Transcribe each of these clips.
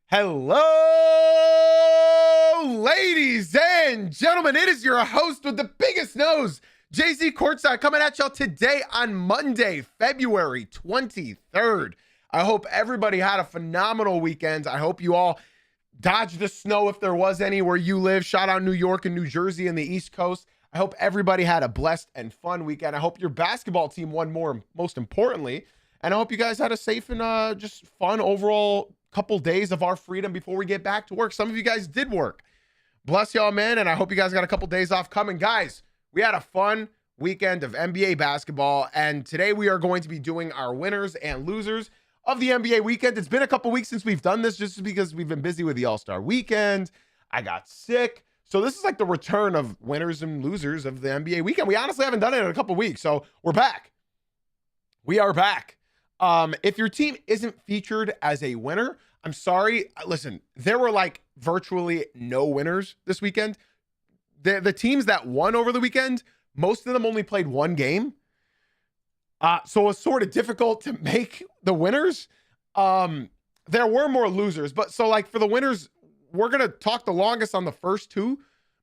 Hello, ladies and gentlemen. It is your host with the biggest nose, JZ Courtside, coming at y'all today on Monday, February 23rd. I hope everybody had a phenomenal weekend. I hope you all dodged the snow if there was any where you live. Shout out New York and New Jersey and the East Coast. I hope everybody had a blessed and fun weekend. I hope your basketball team won most importantly. And I hope you guys had a safe and just fun overall couple days of our freedom before we get back to work. Some of you guys did work. Bless y'all, man. And I hope you guys got a couple days off coming. Guys, we had a fun weekend of NBA basketball. And today we are going to be doing our winners and losers of the NBA weekend. It's been a couple weeks since we've done this just because we've been busy with the All-Star weekend. I got sick. So this is like the return of winners and losers of the NBA weekend. We honestly haven't done it in a couple weeks. So we're back. We are back. If your team isn't featured as a winner, I'm sorry. Listen, there were like virtually no winners this weekend. The teams that won over the weekend, most of them only played one game. So it was sort of difficult to make the winners. There were more losers, but so like for the winners, we're going to talk the longest on the first two,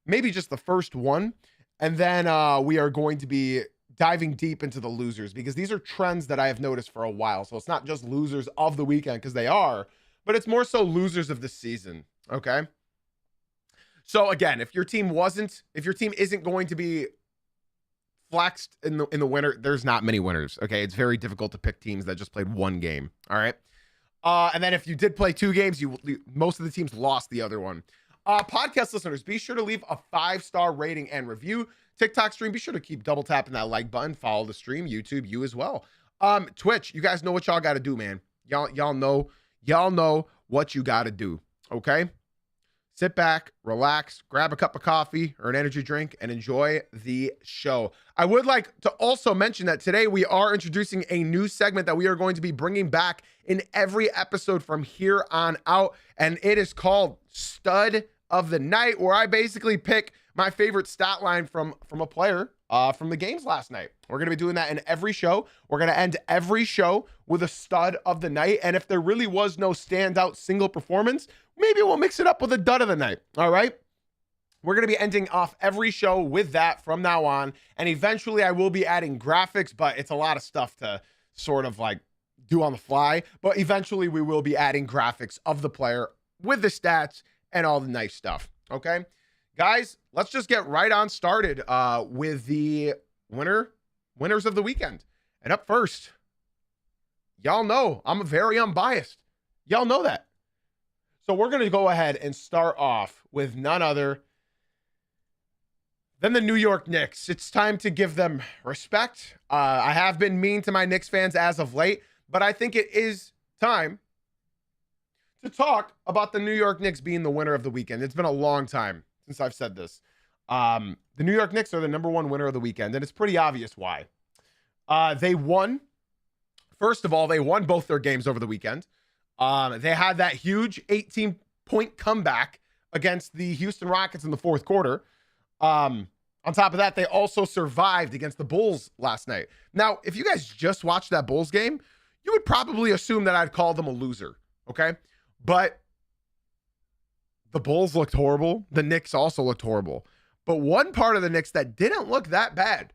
maybe just the first one. And then we are going to be diving deep into the losers because these are trends that I have noticed for a while. So it's not just losers of the weekend because they are, but it's more so losers of the season. Okay. So again, if your team isn't going to be flexed in the winner, there's not many winners. Okay. It's very difficult to pick teams that just played one game. All right. And then if you did play two games, most of the teams lost the other one. Podcast listeners, be sure to leave a 5-star rating and review. TikTok stream, be sure to keep double tapping that like button. Follow the stream. YouTube, you as well. Twitch, you guys know what y'all got to do, man. Y'all know what you got to do. Okay. Sit back, relax, grab a cup of coffee or an energy drink, and enjoy the show. I would like to also mention that today we are introducing a new segment that we are going to be bringing back in every episode from here on out, and it is called Stud of the Night, where I basically pick my favorite stat line from a player from the games last night. We're going to be doing that in every show. We're going to end every show with a stud of the night, and if there really was no standout single performance, maybe we'll mix it up with a dud of the night. All right. We're going to be ending off every show with that from now on. And eventually I will be adding graphics, but it's a lot of stuff to sort of like do on the fly. But eventually we will be adding graphics of the player with the stats and all the nice stuff. Okay, guys, let's just get right on started with the winners of the weekend. And up first, y'all know I'm very unbiased. Y'all know that. So we're going to go ahead and start off with none other than the New York Knicks. It's time to give them respect. I have been mean to my Knicks fans as of late, but I think it is time to talk about the New York Knicks being the winner of the weekend. It's been a long time since I've said this. The New York Knicks are the number one winner of the weekend, and it's pretty obvious why. They won. First of all, they won both their games over the weekend. They had that huge 18-point comeback against the Houston Rockets in the fourth quarter. On top of that, they also survived against the Bulls last night. Now, if you guys just watched that Bulls game, you would probably assume that I'd call them a loser, okay? But the Bulls looked horrible. The Knicks also looked horrible. But one part of the Knicks that didn't look that bad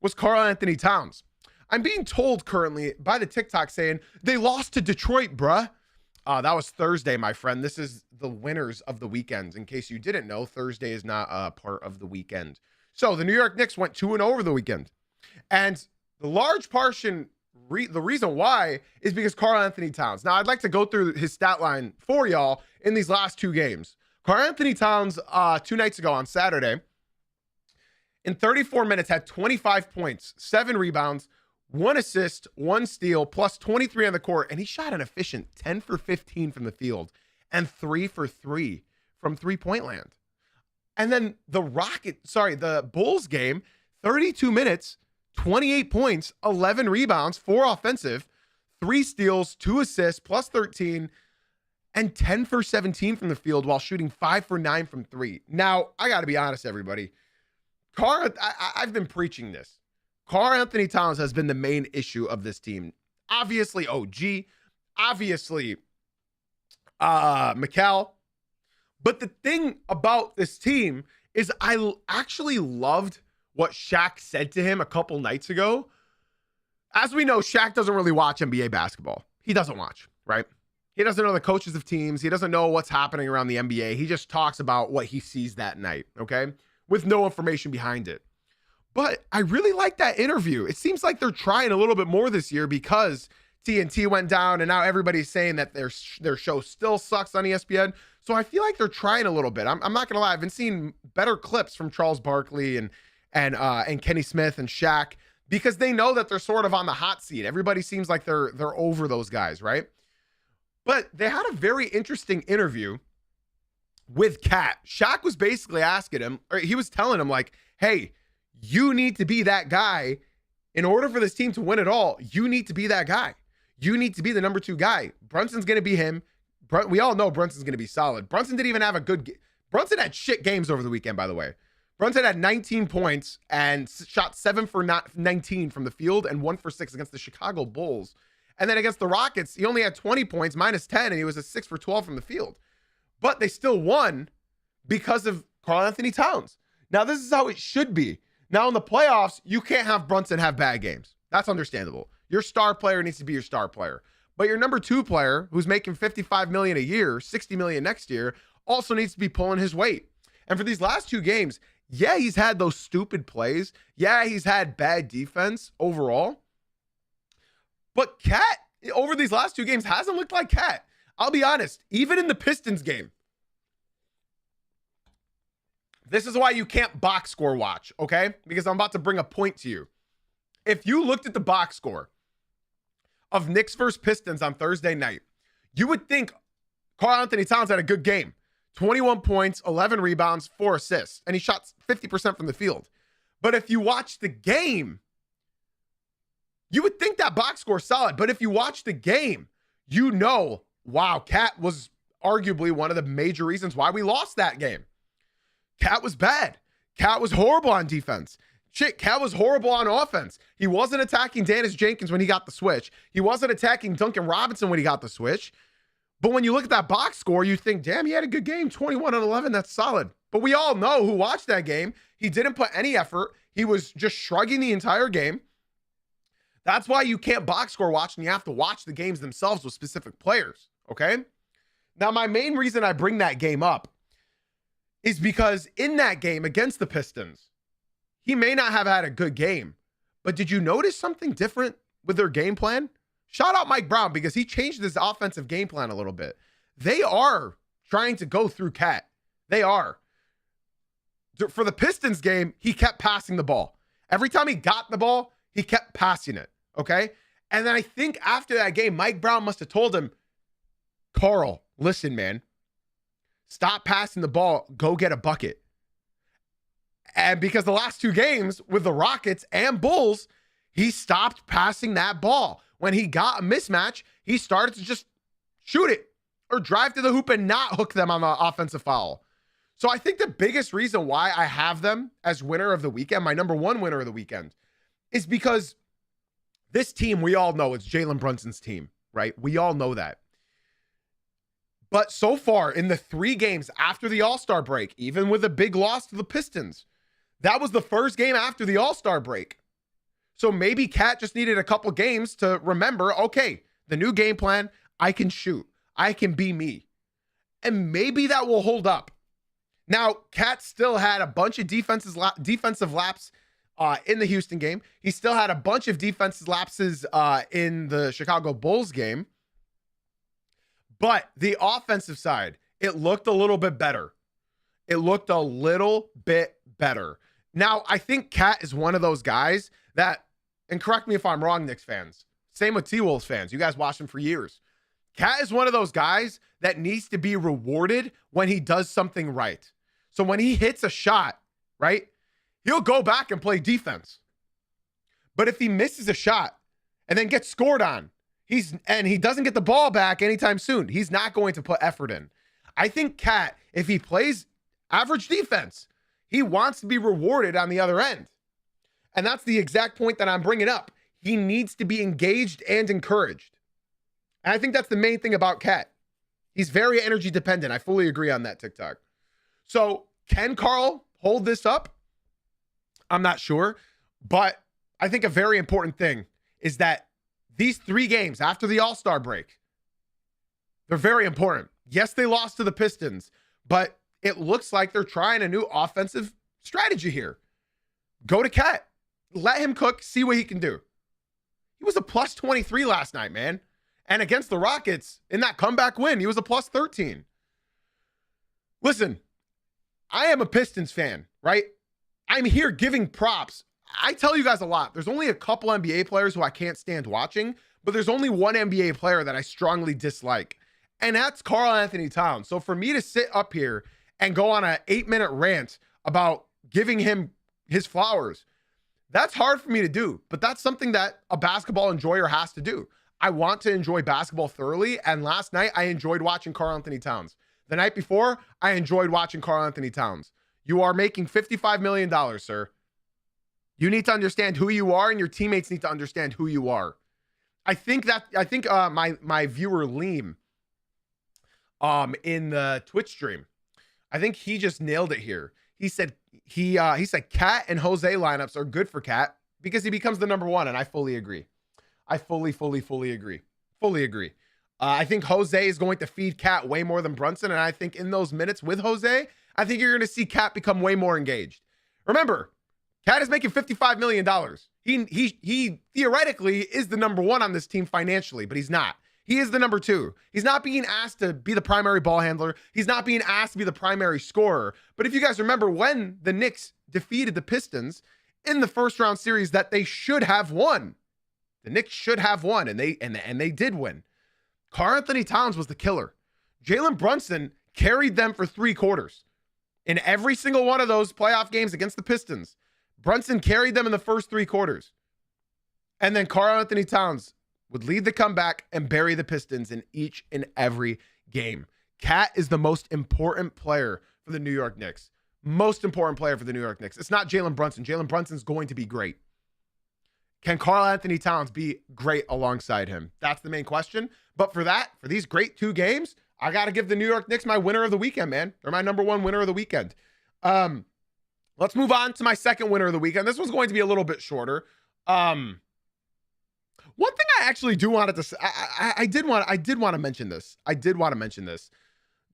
was Karl Anthony Towns. I'm being told currently by the TikTok saying they lost to Detroit, bruh. That was Thursday, my friend. This is the winners of the weekend. In case you didn't know, Thursday is not a part of the weekend. So the New York Knicks went 2-0 over the weekend. And the large portion, the reason why is because Karl Anthony Towns. Now, I'd like to go through his stat line for y'all in these last two games. Karl Anthony Towns, 2 nights ago on Saturday, in 34 minutes, had 25 points, 7 rebounds, 1 assist, 1 steal, plus 23 on the court, and he shot an efficient 10 for 15 from the field and 3 for 3 from three-point land. And then the Bulls game, 32 minutes, 28 points, 11 rebounds, 4 offensive, 3 steals, 2 assists, plus 13, and 10 for 17 from the field while shooting 5 for 9 from 3. Now, I got to be honest, everybody. I've been preaching this. Karl Anthony Towns has been the main issue of this team. Obviously, OG. Obviously, Mikal. But the thing about this team is actually loved what Shaq said to him a couple nights ago. As we know, Shaq doesn't really watch NBA basketball. He doesn't watch, right? He doesn't know the coaches of teams. He doesn't know what's happening around the NBA. He just talks about what he sees that night, okay? With no information behind it. But I really like that interview. It seems like they're trying a little bit more this year because TNT went down and now everybody's saying that their show still sucks on ESPN. So I feel like they're trying a little bit. I'm not gonna lie. I've been seeing better clips from Charles Barkley and Kenny Smith and Shaq because they know that they're sort of on the hot seat. Everybody seems like they're over those guys, right? But they had a very interesting interview with Cat. Shaq was basically asking him, or he was telling him like, hey, you need to be that guy. In order for this team to win it all, you need to be that guy. You need to be the number 2 guy. Brunson's going to be him. We all know Brunson's going to be solid. Brunson didn't even have a good Brunson had shit games over the weekend, by the way. Brunson had 19 points and shot 7 for 19 from the field and 1 for 6 against the Chicago Bulls. And then against the Rockets, he only had 20 points, minus 10, and he was a 6 for 12 from the field. But they still won because of Karl-Anthony Towns. Now, this is how it should be. Now, in the playoffs, you can't have Brunson have bad games. That's understandable. Your star player needs to be your star player. But your number 2 player, who's making $55 million a year, $60 million next year, also needs to be pulling his weight. And for these last 2 games, yeah, he's had those stupid plays. Yeah, he's had bad defense overall. But Cat, over these last 2 games, hasn't looked like Cat. I'll be honest, even in the Pistons game. This is why you can't box score watch, okay? Because I'm about to bring a point to you. If you looked at the box score of Knicks versus Pistons on Thursday night, you would think Karl-Anthony Towns had a good game. 21 points, 11 rebounds, 4 assists, and he shot 50% from the field. But if you watch the game, you would think that box score is solid. But if you watch the game, you know, wow, Cat was arguably one of the major reasons why we lost that game. Cat was bad. Cat was horrible on defense. Shit, Cat was horrible on offense. He wasn't attacking Dennis Jenkins when he got the switch. He wasn't attacking Duncan Robinson when he got the switch. But when you look at that box score, you think, damn, he had a good game. 21 and 11, that's solid. But we all know who watched that game. He didn't put any effort. He was just shrugging the entire game. That's why you can't box score watch, and you have to watch the games themselves with specific players, okay? Now, my main reason I bring that game up is because in that game against the Pistons, he may not have had a good game, but did you notice something different with their game plan? Shout out Mike Brown because he changed his offensive game plan a little bit. They are trying to go through Cat. They are. For the Pistons game, he kept passing the ball. Every time he got the ball, he kept passing it, okay? And then I think after that game, Mike Brown must have told him, Carl, listen, man, stop passing the ball. Go get a bucket. And because the last 2 games with the Rockets and Bulls, he stopped passing that ball. When he got a mismatch, he started to just shoot it or drive to the hoop and not hook them on the offensive foul. So I think the biggest reason why I have them as winner of the weekend, my number 1 winner of the weekend, is because this team, we all know it's Jalen Brunson's team, right? We all know that. But so far in the 3 games after the All-Star break, even with a big loss to the Pistons, that was the first game after the All-Star break. So maybe Cat just needed a couple games to remember, okay, the new game plan, I can shoot. I can be me. And maybe that will hold up. Now, Cat still had a bunch of defensive laps in the Houston game. He still had a bunch of defensive lapses in the Chicago Bulls game. But the offensive side, it looked a little bit better. It looked a little bit better. Now, I think Cat is one of those guys that, and correct me if I'm wrong, Knicks fans. Same with T-Wolves fans. You guys watched him for years. Cat is one of those guys that needs to be rewarded when he does something right. So when he hits a shot, right, he'll go back and play defense. But if he misses a shot and then gets scored on, he doesn't get the ball back anytime soon, he's not going to put effort in. I think Cat, if he plays average defense, he wants to be rewarded on the other end. And that's the exact point that I'm bringing up. He needs to be engaged and encouraged. And I think that's the main thing about Cat. He's very energy dependent. I fully agree on that, TikTok. So can Carl hold this up? I'm not sure. But I think a very important thing is that these 3 games after the All-Star break, they're very important. Yes, they lost to the Pistons, but it looks like they're trying a new offensive strategy here. Go to Cat. Let him cook, see what he can do. He was a plus 23 last night, man. And against the Rockets, in that comeback win, he was a plus 13. Listen, I am a Pistons fan, right? I'm here giving props. I tell you guys a lot. There's only a couple NBA players who I can't stand watching, but there's only one NBA player that I strongly dislike, and that's Karl Anthony Towns. So for me to sit up here and go on an 8-minute rant about giving him his flowers, that's hard for me to do, but that's something that a basketball enjoyer has to do. I want to enjoy basketball thoroughly, and last night I enjoyed watching Karl Anthony Towns. The night before, I enjoyed watching Karl Anthony Towns. You are making $55 million, sir. You need to understand who you are, and your teammates need to understand who you are. I think my viewer Liam in the Twitch stream, I think he just nailed it here. He said Cat and Jose lineups are good for Cat because he becomes the number 1, and I fully agree. I fully agree. Fully agree. I think Jose is going to feed Cat way more than Brunson, and I think in those minutes with Jose, I think you're going to see Cat become way more engaged. Remember, Cat is making $55 million. He theoretically is the number 1 on this team financially, but he's not. He is the number 2. He's not being asked to be the primary ball handler. He's not being asked to be the primary scorer. But if you guys remember when the Knicks defeated the Pistons in the first round series that they should have won, the Knicks should have won, and they did win. Karl Anthony Towns was the killer. Jalen Brunson carried them for 3 quarters. In every single one of those playoff games against the Pistons, Brunson carried them in the first 3 quarters. And then Karl Anthony Towns would lead the comeback and bury the Pistons in each and every game. Cat is the most important player for the New York Knicks. Most important player for the New York Knicks. It's not Jalen Brunson. Jalen Brunson's going to be great. Can Karl Anthony Towns be great alongside him? That's the main question. But for these great 2 games, I got to give the New York Knicks my winner of the weekend, man. They're my number 1 winner of the weekend. Let's move on to my second winner of the weekend. This one's going to be a little bit shorter. One thing I actually do wanted to say, I did want to mention this.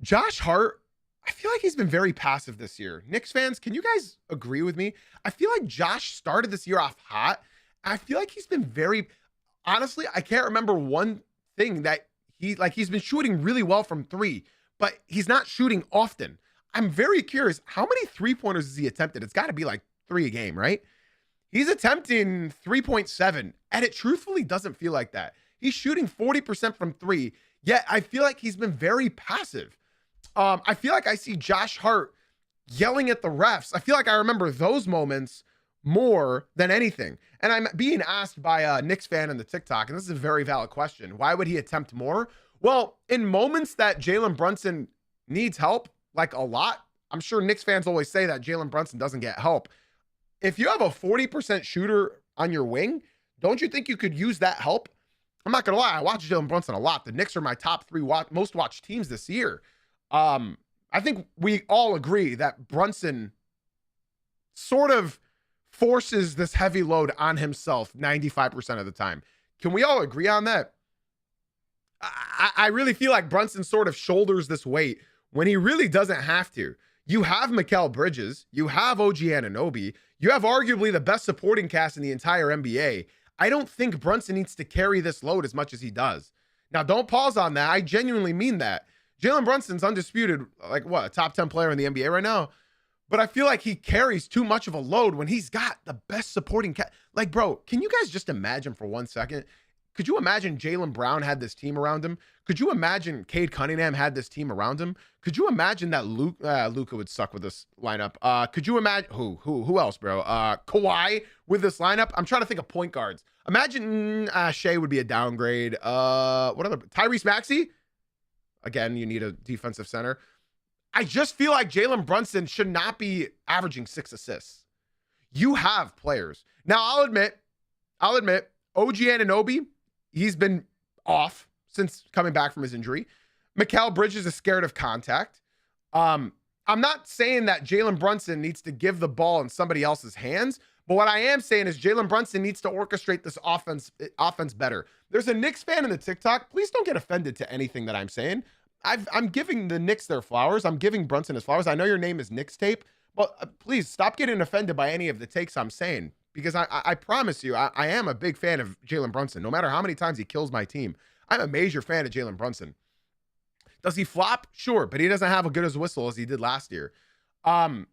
Josh Hart, I feel like he's been very passive this year. Knicks fans, can you guys agree with me? I feel like Josh started this year off hot. I feel like he's been very, honestly, I can't remember one thing that he's been shooting really well from 3, but he's not shooting often. I'm very curious, how many 3-pointers has he attempted? It's got to be like 3 a game, right? He's attempting 3.7, and it truthfully doesn't feel like that. He's shooting 40% from 3, yet I feel like he's been very passive. I feel like I see Josh Hart yelling at the refs. I feel like I remember those moments more than anything. And I'm being asked by a Knicks fan in the TikTok, and this is a very valid question. Why would he attempt more? Well, in moments that Jalen Brunson needs help, like a lot, I'm sure Knicks fans always say that Jalen Brunson doesn't get help. If you have a 40% shooter on your wing, don't you think you could use that help? I'm not going to lie. I watch Jalen Brunson a lot. The Knicks are my top 3 most watched teams this year. I think we all agree that Brunson sort of forces this heavy load on himself 95% of the time. Can we all agree on that? I really feel like Brunson sort of shoulders this weight when he really doesn't have to. You have Mikal Bridges. You have OG Anunoby. You have arguably the best supporting cast in the entire NBA. I don't think Brunson needs to carry this load as much as he does. Now, don't pause on that. I genuinely mean that. Jalen Brunson's undisputed, like what, a top 10 player in the NBA right now. But I feel like he carries too much of a load when he's got the best supporting cast. Like, bro, can you guys just imagine for 1 second? Could you imagine Jaylen Brown had this team around him? Could you imagine Cade Cunningham had this team around him? Could you imagine that Luka would suck with this lineup? Could you imagine who else, bro? Kawhi with this lineup? I'm trying to think of point guards. Imagine Shea would be a downgrade. What other? Tyrese Maxey? Again, you need a defensive center. I just feel like Jalen Brunson should not be averaging 6 assists. You have players. Now, I'll admit, OG Anunoby, he's been off since coming back from his injury. Mikal Bridges is scared of contact. I'm not saying that Jalen Brunson needs to give the ball in somebody else's hands, but what I am saying is Jalen Brunson needs to orchestrate this offense better. There's a Knicks fan in the TikTok. Please don't get offended to anything that I'm saying. I'm giving the Knicks their flowers. I'm giving Brunson his flowers. I know your name is Knicks Tape, but please stop getting offended by any of the takes I'm saying, because I promise you, I am a big fan of Jalen Brunson. No matter how many times he kills my team, I'm a major fan of Jalen Brunson. Does he flop? Sure, but he doesn't have a good as whistle as he did last year. I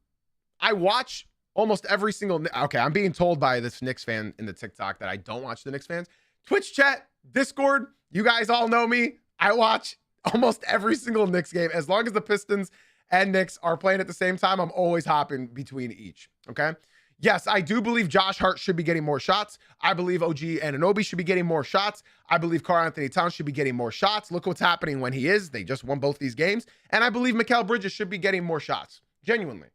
watch almost every single... Okay, I'm being told by this Knicks fan in the TikTok that I don't watch the Knicks fans. Twitch chat, Discord, you guys all know me. I watch almost every single Knicks game. As long as the Pistons and Knicks are playing at the same time, I'm always hopping between each, okay? Yes, I do believe Josh Hart should be getting more shots. I believe OG Anunoby should be getting more shots. I believe Karl-Anthony Towns should be getting more shots. Look what's happening when he is. They just won both these games. And I believe Mikal Bridges should be getting more shots. Genuinely.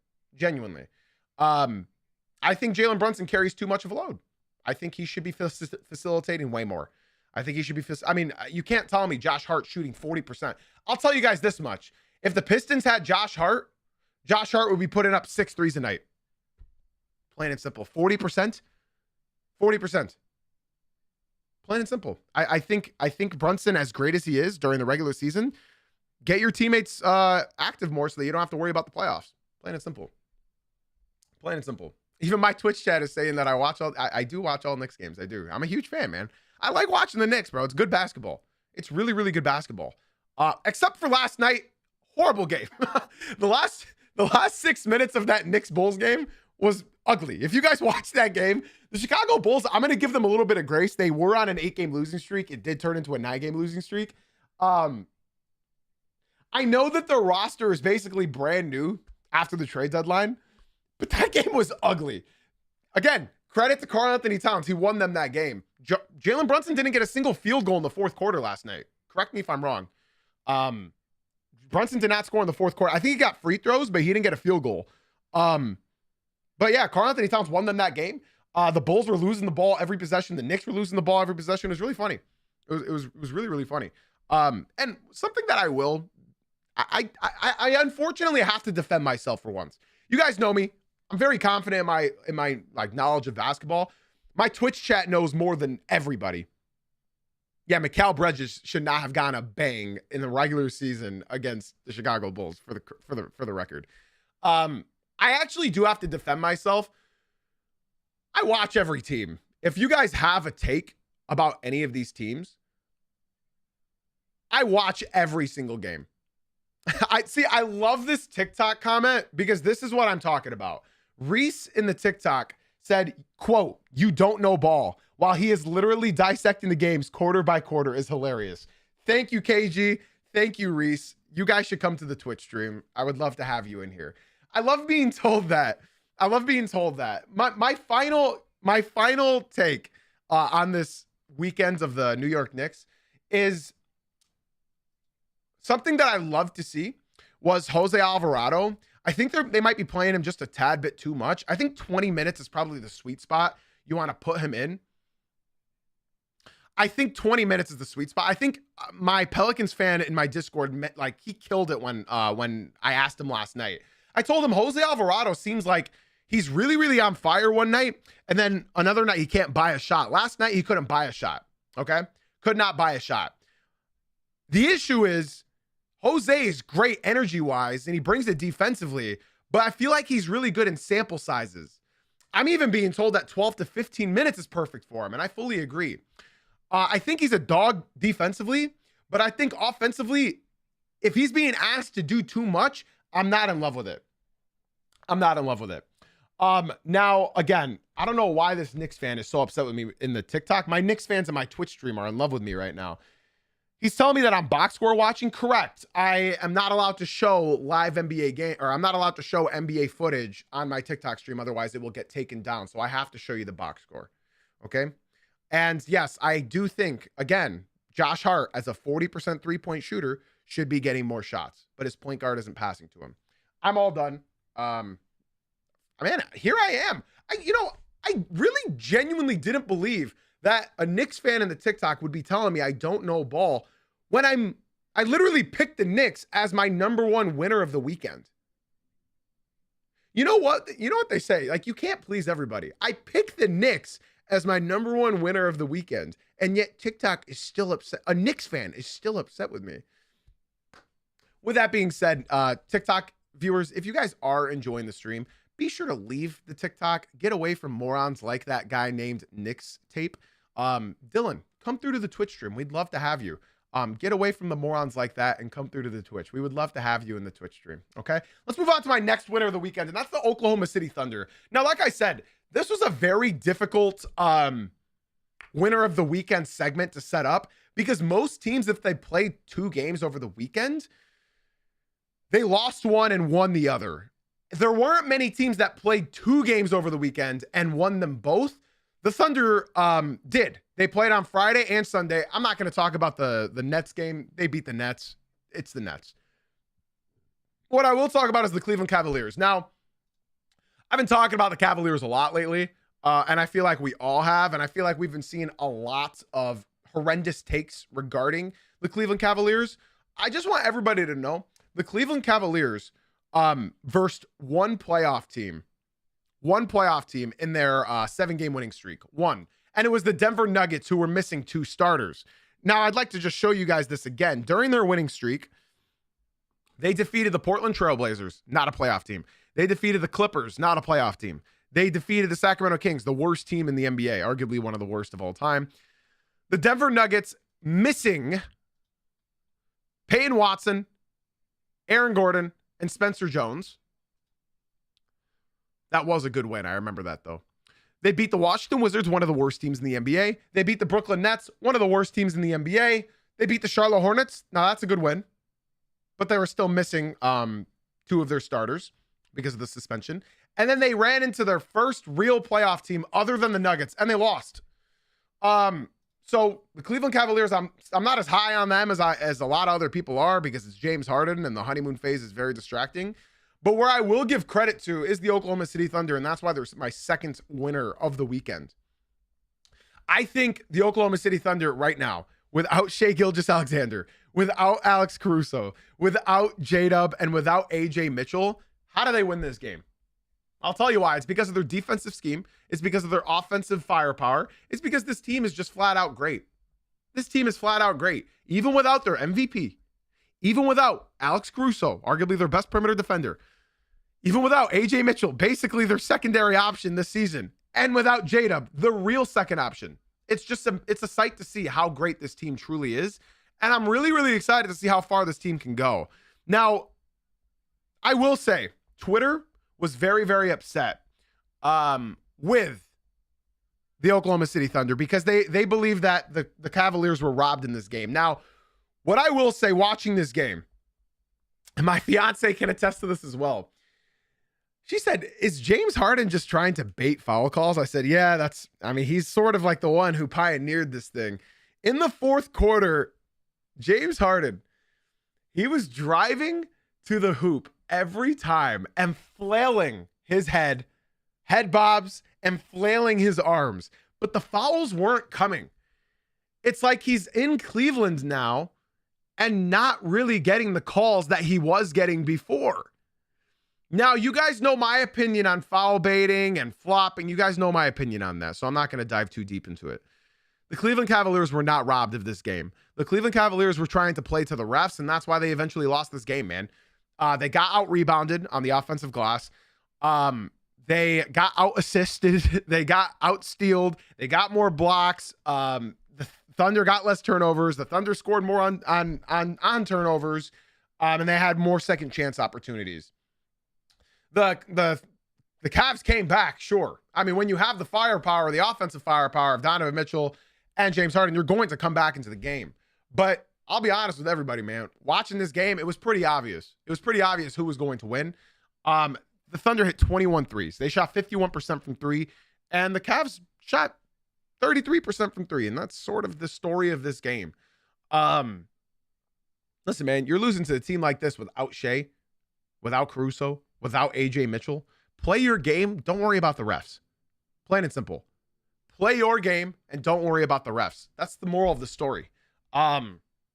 I think Jalen Brunson carries too much of a load. I think he should be facilitating way more. I think he should be... I mean, you can't tell me Josh Hart shooting 40%. I'll tell you guys this much. If the Pistons had Josh Hart would be putting up 6 threes a night. Plain and simple. 40%. 40%. Plain and simple. I think Brunson, as great as he is during the regular season, get your teammates active more so that you don't have to worry about the playoffs. Plain and simple. Plain and simple. Even my Twitch chat is saying that I do watch all Knicks games. I do. I'm a huge fan, man. I like watching the Knicks, bro. It's good basketball. It's really, really good basketball. Except for last night, horrible game. The last 6 minutes of that Knicks Bulls game was ugly. If you guys watched that game, the Chicago Bulls, I'm going to give them a little bit of grace. They were on an 8-game losing streak. It did turn into a 9-game losing streak. I know that the roster is basically brand new after the trade deadline, but that game was ugly. Again, credit to Karl-Anthony Towns. He won them that game. Jalen Brunson didn't get a single field goal in the fourth quarter last night. Correct me if I'm wrong. Brunson did not score in the fourth quarter. I think he got free throws, but he didn't get a field goal. But yeah, Karl-Anthony Towns won them that game. The Bulls were losing the ball every possession. The Knicks were losing the ball every possession. It was really funny. It was really, really funny. And something that I unfortunately have to defend myself for once. You guys know me. I'm very confident in my like knowledge of basketball. My Twitch chat knows more than everybody. Yeah, Mikal Bridges should not have gone a bang in the regular season against the Chicago Bulls for the record. I actually do have to defend myself. I watch every team. If you guys have a take about any of these teams, I watch every single game. I love this TikTok comment because this is what I'm talking about. Reese in the TikTok said, quote, "You don't know ball," while he is literally dissecting the games quarter by quarter. Is hilarious. Thank you, KG. Thank you, Reese. You guys should come to the Twitch stream. I would love to have you in here. I love being told that. My final take on this weekend of the New York Knicks is something that I love to see was Jose Alvarado. I think they might be playing him just a tad bit too much. I think 20 minutes is probably the sweet spot you want to put him in. I think 20 minutes is the sweet spot. I think my Pelicans fan in my Discord, like, he killed it when I asked him last night. I told him Jose Alvarado seems like he's really, really on fire one night, and then another night he can't buy a shot. Last night he couldn't buy a shot, okay? Could not buy a shot. The issue is Jose is great energy-wise, and he brings it defensively, but I feel like he's really good in sample sizes. I'm even being told that 12 to 15 minutes is perfect for him, and I fully agree. I think he's a dog defensively, but I think offensively, if he's being asked to do too much, I'm not in love with it. Now, again, I don't know why this Knicks fan is so upset with me in the TikTok. My Knicks fans in my Twitch stream are in love with me right now. He's telling me that I'm box score watching. Correct. I am not allowed to show live NBA game, or I'm not allowed to show NBA footage on my TikTok stream. Otherwise, it will get taken down. So I have to show you the box score. Okay. And yes, I do think, again, Josh Hart as a 40% three-point shooter should be getting more shots, but his point guard isn't passing to him. I'm all done. Man, here I am. I really genuinely didn't believe that a Knicks fan in the TikTok would be telling me I don't know ball when I'm I literally picked the Knicks as my number one winner of the weekend. You know what? You know what they say? Like, you can't please everybody. I picked the Knicks as my number one winner of the weekend, and yet TikTok is still upset. A Knicks fan is still upset with me. With that being said, TikTok viewers, if you guys are enjoying the stream, be sure to leave the TikTok. Get away from morons like that guy named Knicks Tape. Dylan, come through to the Twitch stream. We'd love to have you. Get away from the morons like that and come through to the Twitch. We would love to have you in the Twitch stream. Okay, let's move on to my next winner of the weekend, and that's the Oklahoma City Thunder. Now, like I said, this was a very difficult winner of the weekend segment to set up, because most teams, if they played 2 games over the weekend, they lost one and won the other. There weren't many teams that played 2 games over the weekend and won them both. The Thunder did. They played on Friday and Sunday. I'm not going to talk about the Nets game. They beat the Nets. It's the Nets. What I will talk about is the Cleveland Cavaliers. Now, I've been talking about the Cavaliers a lot lately, and I feel like we all have, and I feel like we've been seeing a lot of horrendous takes regarding the Cleveland Cavaliers. I just want everybody to know the Cleveland Cavaliers versed one playoff team in their 7-game winning streak. One. And it was the Denver Nuggets, who were missing 2 starters. Now, I'd like to just show you guys this again. During their winning streak, they defeated the Portland Trailblazers, not a playoff team. They defeated the Clippers, not a playoff team. They defeated the Sacramento Kings, the worst team in the NBA, arguably one of the worst of all time. The Denver Nuggets missing Peyton Watson, Aaron Gordon, and Spencer Jones. That was a good win. I remember that, though. They beat the Washington Wizards, one of the worst teams in the NBA. They beat the Brooklyn Nets, one of the worst teams in the NBA. They beat the Charlotte Hornets. Now, that's a good win. But they were still missing 2 of their starters because of the suspension. And then they ran into their first real playoff team other than the Nuggets, and they lost. So the Cleveland Cavaliers, I'm not as high on them as a lot of other people are, because it's James Harden and the honeymoon phase is very distracting. But where I will give credit to is the Oklahoma City Thunder, and that's why they're my second winner of the weekend. I think the Oklahoma City Thunder right now, without Shai Gilgeous-Alexander, without Alex Caruso, without J-Dub, and without A.J. Mitchell, how do they win this game? I'll tell you why. It's because of their defensive scheme. It's because of their offensive firepower. It's because this team is just flat out great. This team is flat out great. Even without their MVP, even without Alex Caruso, arguably their best perimeter defender, even without A.J. Mitchell, basically their secondary option this season, and without J-Dub, the real second option. It's just it's a sight to see how great this team truly is. And I'm really, really excited to see how far this team can go. Now, I will say, Twitter was very, very upset with the Oklahoma City Thunder, because they believe that the Cavaliers were robbed in this game. Now, what I will say watching this game, and my fiance can attest to this as well, she said, is James Harden just trying to bait foul calls? I said, yeah, he's sort of like the one who pioneered this thing. In the 4th quarter, James Harden, he was driving to the hoop every time and flailing his head bobs and flailing his arms, but the fouls weren't coming. It's like he's in Cleveland now and not really getting the calls that he was getting before. Now, you guys know my opinion on foul baiting and flopping. You guys know my opinion on that, so I'm not going to dive too deep into it. The Cleveland Cavaliers were not robbed of this game. The Cleveland Cavaliers were trying to play to the refs, and that's why they eventually lost this game, man. They got out-rebounded on the offensive glass. They got out-assisted. They got out-stealed. They got more blocks. The Thunder got less turnovers. The Thunder scored more on turnovers, and they had more second chance opportunities. The Cavs came back, sure. I mean, when you have the firepower, the offensive firepower of Donovan Mitchell and James Harden, you're going to come back into the game. But I'll be honest with everybody, man. Watching this game, it was pretty obvious. It was pretty obvious who was going to win. The Thunder hit 21 threes. They shot 51% from 3, and the Cavs shot 33% from 3, and that's sort of the story of this game. Listen, man, you're losing to a team like this without Shai, without Caruso, without A.J. Mitchell. Play your game. Don't worry about the refs. Plain and simple. Play your game and don't worry about the refs. That's the moral of the story.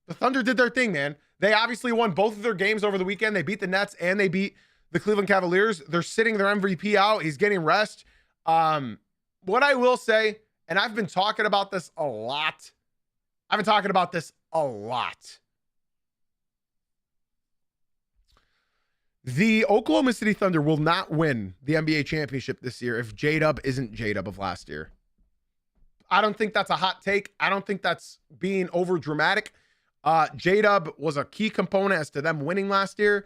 The Thunder did their thing, man. They obviously won both of their games over the weekend. They beat the Nets and they beat the Cleveland Cavaliers. They're sitting their MVP out. He's getting rest. What I will say, and I've been talking about this a lot. The Oklahoma City Thunder will not win the NBA championship this year if J-Dub isn't J-Dub of last year. I don't think that's a hot take. I don't think that's being over dramatic. J-Dub was a key component as to them winning last year.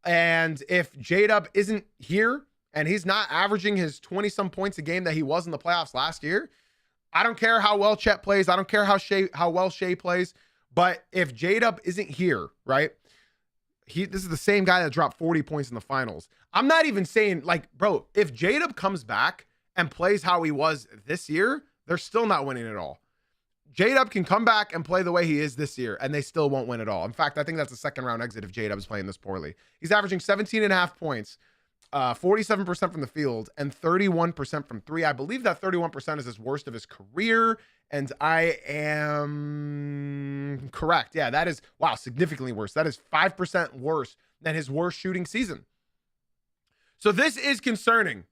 And if J-Dub isn't here and he's not averaging his 20-some points a game that he was in the playoffs last year, I don't care how well Chet plays. I don't care how well Shea plays. But if J-Dub isn't here, right? This is the same guy that dropped 40 points in the finals. I'm not even saying, like, bro, if J-Dub comes back and plays how he was this year, they're still not winning at all. J-Dub can come back and play the way he is this year, and they still won't win at all. In fact, I think that's a second-round exit if J-Dub is playing this poorly. He's averaging 17.5 points, 47% from the field, and 31% from three. I believe that 31% is his worst of his career, and I am correct. Yeah, that is, wow, significantly worse. That is 5% worse than his worst shooting season. So this is concerning.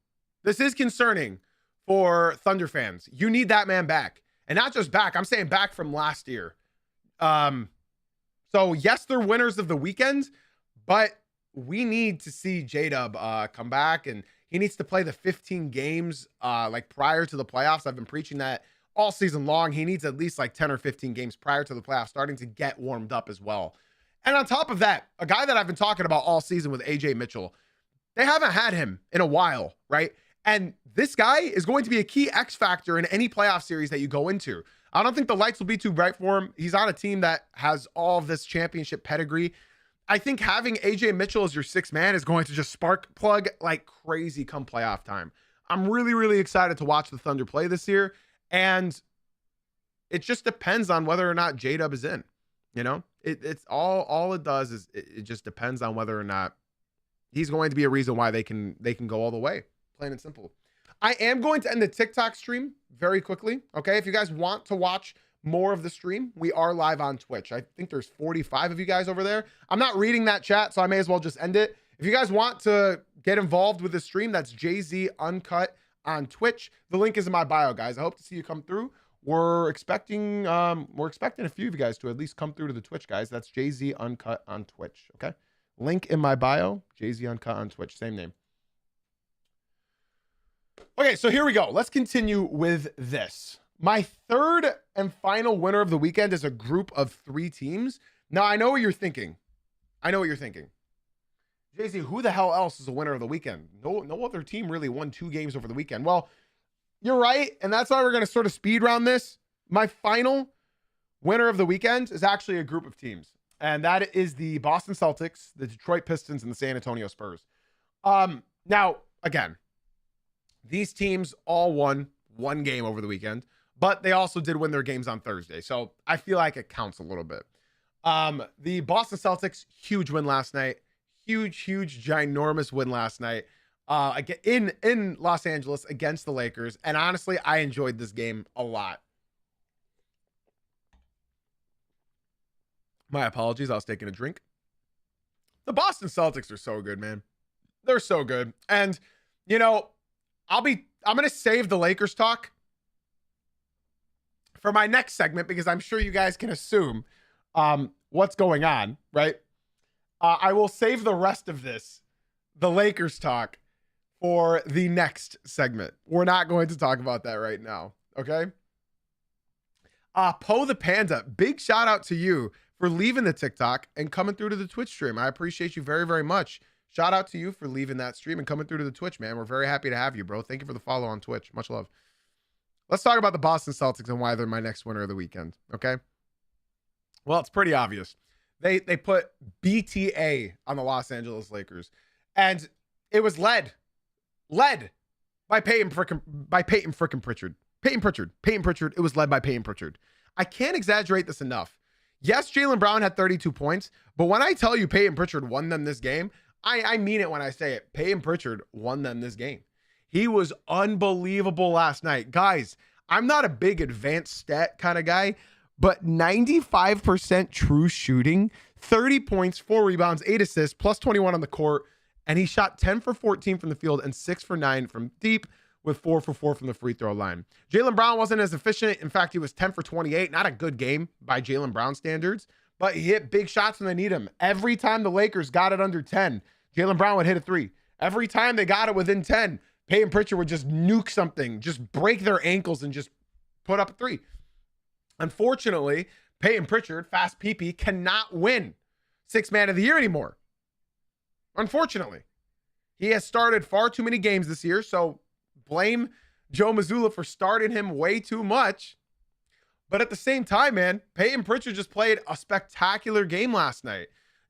This is concerning for Thunder fans. You need that man back. And not just back, I'm saying back from last year. So yes, they're winners of the weekend, but we need to see J-Dub come back, and he needs to play the 15 games like prior to the playoffs. I've been preaching that all season long. He needs at least like 10 or 15 games prior to the playoffs, starting to get warmed up as well. And on top of that, a guy that I've been talking about all season with AJ Mitchell, they haven't had him in a while, right? And this guy is going to be a key X factor in any playoff series that you go into. I don't think the lights will be too bright for him. He's on a team that has all of this championship pedigree. I think having AJ Mitchell as your sixth man is going to just spark plug like crazy come playoff time. I'm really, really excited to watch the Thunder play this year. And it just depends on whether or not J-Dub is in. You know, it's all it does is it just depends on whether or not he's going to be a reason why they can go all the way. Plain and simple. I am going to end the TikTok stream very quickly. Okay. If you guys want to watch more of the stream, we are live on Twitch. I think there's 45 of you guys over there. I'm not reading that chat, so I may as well just end it. If you guys want to get involved with the stream, that's JZ Uncut on Twitch. The link is in my bio, guys. I hope to see you come through. We're expecting a few of you guys to at least come through to the Twitch, guys. That's JZ Uncut on Twitch. Okay. Link in my bio, JZ Uncut on Twitch. Same name. Okay, so here we go. Let's continue with this. My third and final winner of the weekend is a group of 3 teams. Now, I know what you're thinking. JZ, who the hell else is a winner of the weekend? No other team really won 2 games over the weekend. Well, you're right, and that's why we're going to sort of speed round this. My final winner of the weekend is actually a group of teams, and that is the Boston Celtics, the Detroit Pistons, and the San Antonio Spurs. Now, again, these teams all won 1 game over the weekend, but they also did win their games on Thursday. So I feel like it counts a little bit. The Boston Celtics, huge win last night. Huge, ginormous win last night in Los Angeles against the Lakers. And honestly, I enjoyed this game a lot. My apologies. I was taking a drink. The Boston Celtics are so good, man. They're so good. And, you know, I'm going to save the Lakers talk for my next segment because I'm sure you guys can assume what's going on, right? I will save the rest of this, the Lakers talk, for the next segment. We're not going to talk about that right now, okay? Poe the Panda, big shout out to you for leaving the TikTok and coming through to the Twitch stream. I appreciate you very, very much. Shout out to you for leaving that stream and coming through to the Twitch, man. We're very happy to have you, bro. Thank you for the follow on Twitch. Much love. Let's talk about the Boston Celtics and why they're my next winner of the weekend, okay? Well, it's pretty obvious. They put BTA on the Los Angeles Lakers, and it was led by Peyton Pritchard. Peyton Pritchard. It was led by Peyton Pritchard. I can't exaggerate this enough. Yes, Jaylen Brown had 32 points, but when I tell you Peyton Pritchard won them this game, I mean it when I say it. Peyton Pritchard won them this game. He was unbelievable last night. Guys, I'm not a big advanced stat kind of guy, but 95% true shooting, 30 points, 4 rebounds, 8 assists, plus 21 on the court. And he shot 10 for 14 from the field and 6 for 9 from deep, with 4 for 4 from the free throw line. Jaylen Brown wasn't as efficient. In fact, he was 10 for 28. Not a good game by Jaylen Brown standards, but he hit big shots when they need him. Every time the Lakers got it under 10, Jaylen Brown would hit a 3. Every time they got it within 10, Peyton Pritchard would just nuke something, just break their ankles and just put up a 3. Unfortunately, Peyton Pritchard, fast PP, cannot win 6th Man of the Year anymore. Unfortunately. He has started far too many games this year, so blame Joe Mazzulla for starting him way too much. But at the same time, man, Peyton Pritchard just played a spectacular game last night.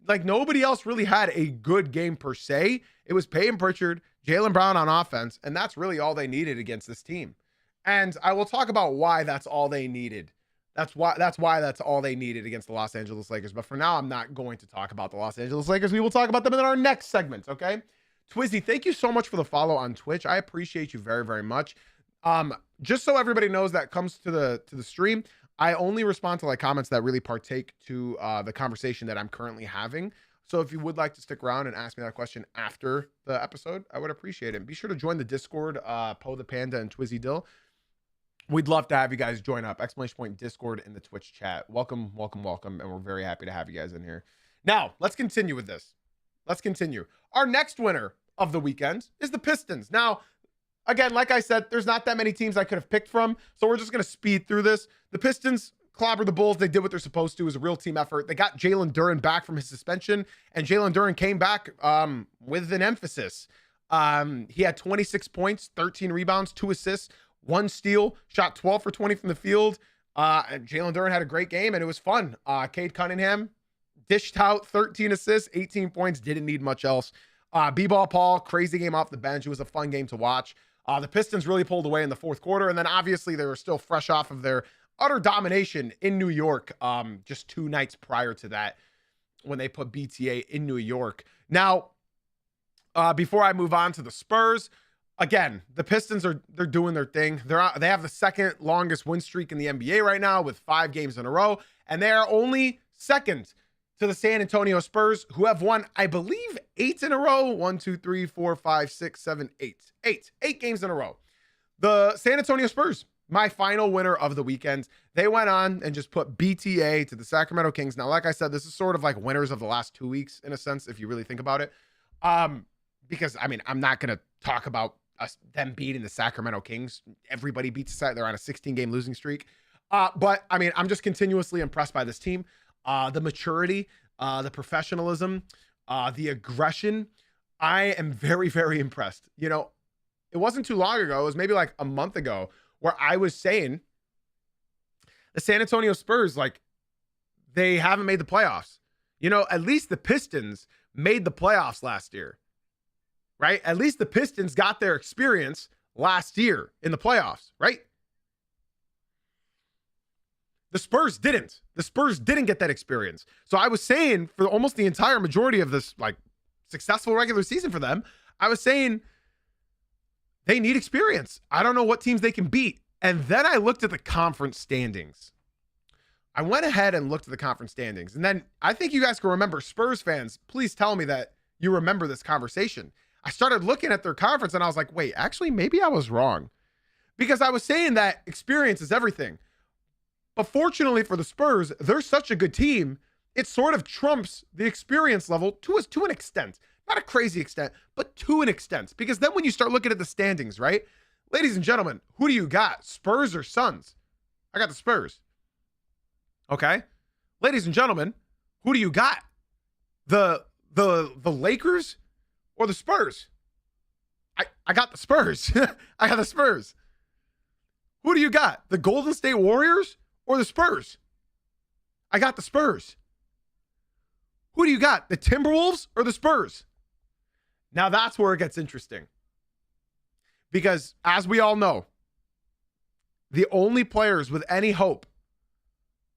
Like, nobody else really had a good game per se. It was Peyton Pritchard, Jaylen Brown on offense, and that's really all they needed against this team. And I will talk about why that's all they needed. That's why that's all they needed against the Los Angeles Lakers. But for now, I'm not going to talk about the Los Angeles Lakers. We will talk about them in our next segment, okay? Twizzy, thank you so much for the follow on Twitch. I appreciate you very, very much. Just so everybody knows that comes to the stream, I only respond to like comments that really partake to the conversation that I'm currently having. So if you would like to stick around and ask me that question after the episode, I would appreciate it. Be sure to join the Discord, Poe the Panda and Twizzy Dill. We'd love to have you guys join up. Exclamation point Discord in the Twitch chat. Welcome, welcome, welcome. And we're very happy to have you guys in here. Now, let's continue with this. Let's continue. Our next winner of the weekend is the Pistons. Now, again, like I said, there's not that many teams I could have picked from, so we're just going to speed through this. The Pistons clobbered the Bulls. They did what they're supposed to. It was a real team effort. They got Jalen Duren back from his suspension, and Jalen Duren came back with an emphasis. He had 26 points, 13 rebounds, 2 assists, 1 steal, shot 12 for 20 from the field. And Jalen Duren had a great game, and it was fun. Cade Cunningham dished out 13 assists, 18 points, didn't need much else. B-Ball Paul, crazy game off the bench. It was a fun game to watch. The Pistons really pulled away in the fourth quarter, and then obviously they were still fresh off of their utter domination in New York just 2 nights prior to that when they put BTA in New York. Now, before I move on to the Spurs, again, the Pistons they're doing their thing. They have the second longest win streak in the NBA right now with 5 games in a row, and they are only second to the San Antonio Spurs, who have won, I believe, 8 in a row. 1, 2, 3, 4, 5, 6, 7, 8. 8 games in a row. The San Antonio Spurs, my final winner of the weekend. They went on and just put BTA to the Sacramento Kings. Now, like I said, this is sort of like winners of the last 2 weeks, in a sense, if you really think about it. Because, I mean, I'm not going to talk about them beating the Sacramento Kings. Everybody beats the side. They're on a 16-game losing streak. But, I mean, I'm just continuously impressed by this team. The maturity, the professionalism, the aggression. I am very, very impressed. You know, it wasn't too long ago. It was maybe like a month ago where I was saying the San Antonio Spurs, like, they haven't made the playoffs. You know, at least the Pistons made the playoffs last year, right? At least the Pistons got their experience last year in the playoffs, right? The Spurs didn't. The Spurs didn't get that experience. So I was saying for almost the entire majority of this, like, successful regular season for them, I was saying they need experience. I don't know what teams they can beat. And then I looked at the conference standings. I went ahead and looked at the conference standings. And then I think you guys can remember, Spurs fans, please tell me that you remember this conversation. I started looking at their conference and I was like, wait, actually, maybe I was wrong. Because I was saying that experience is everything. But fortunately for the Spurs, they're such a good team, it sort of trumps the experience level to an extent. Not a crazy extent, but to an extent. Because then when you start looking at the standings, right? Ladies and gentlemen, who do you got? Spurs or Suns? I got the Spurs. Okay? Ladies and gentlemen, who do you got? The Lakers or the Spurs? I got the Spurs. I got the Spurs. Who do you got? The Golden State Warriors or the Spurs? I got the Spurs. Who do you got? The Timberwolves or the Spurs? Now that's where it gets interesting. Because as we all know, the only players with any hope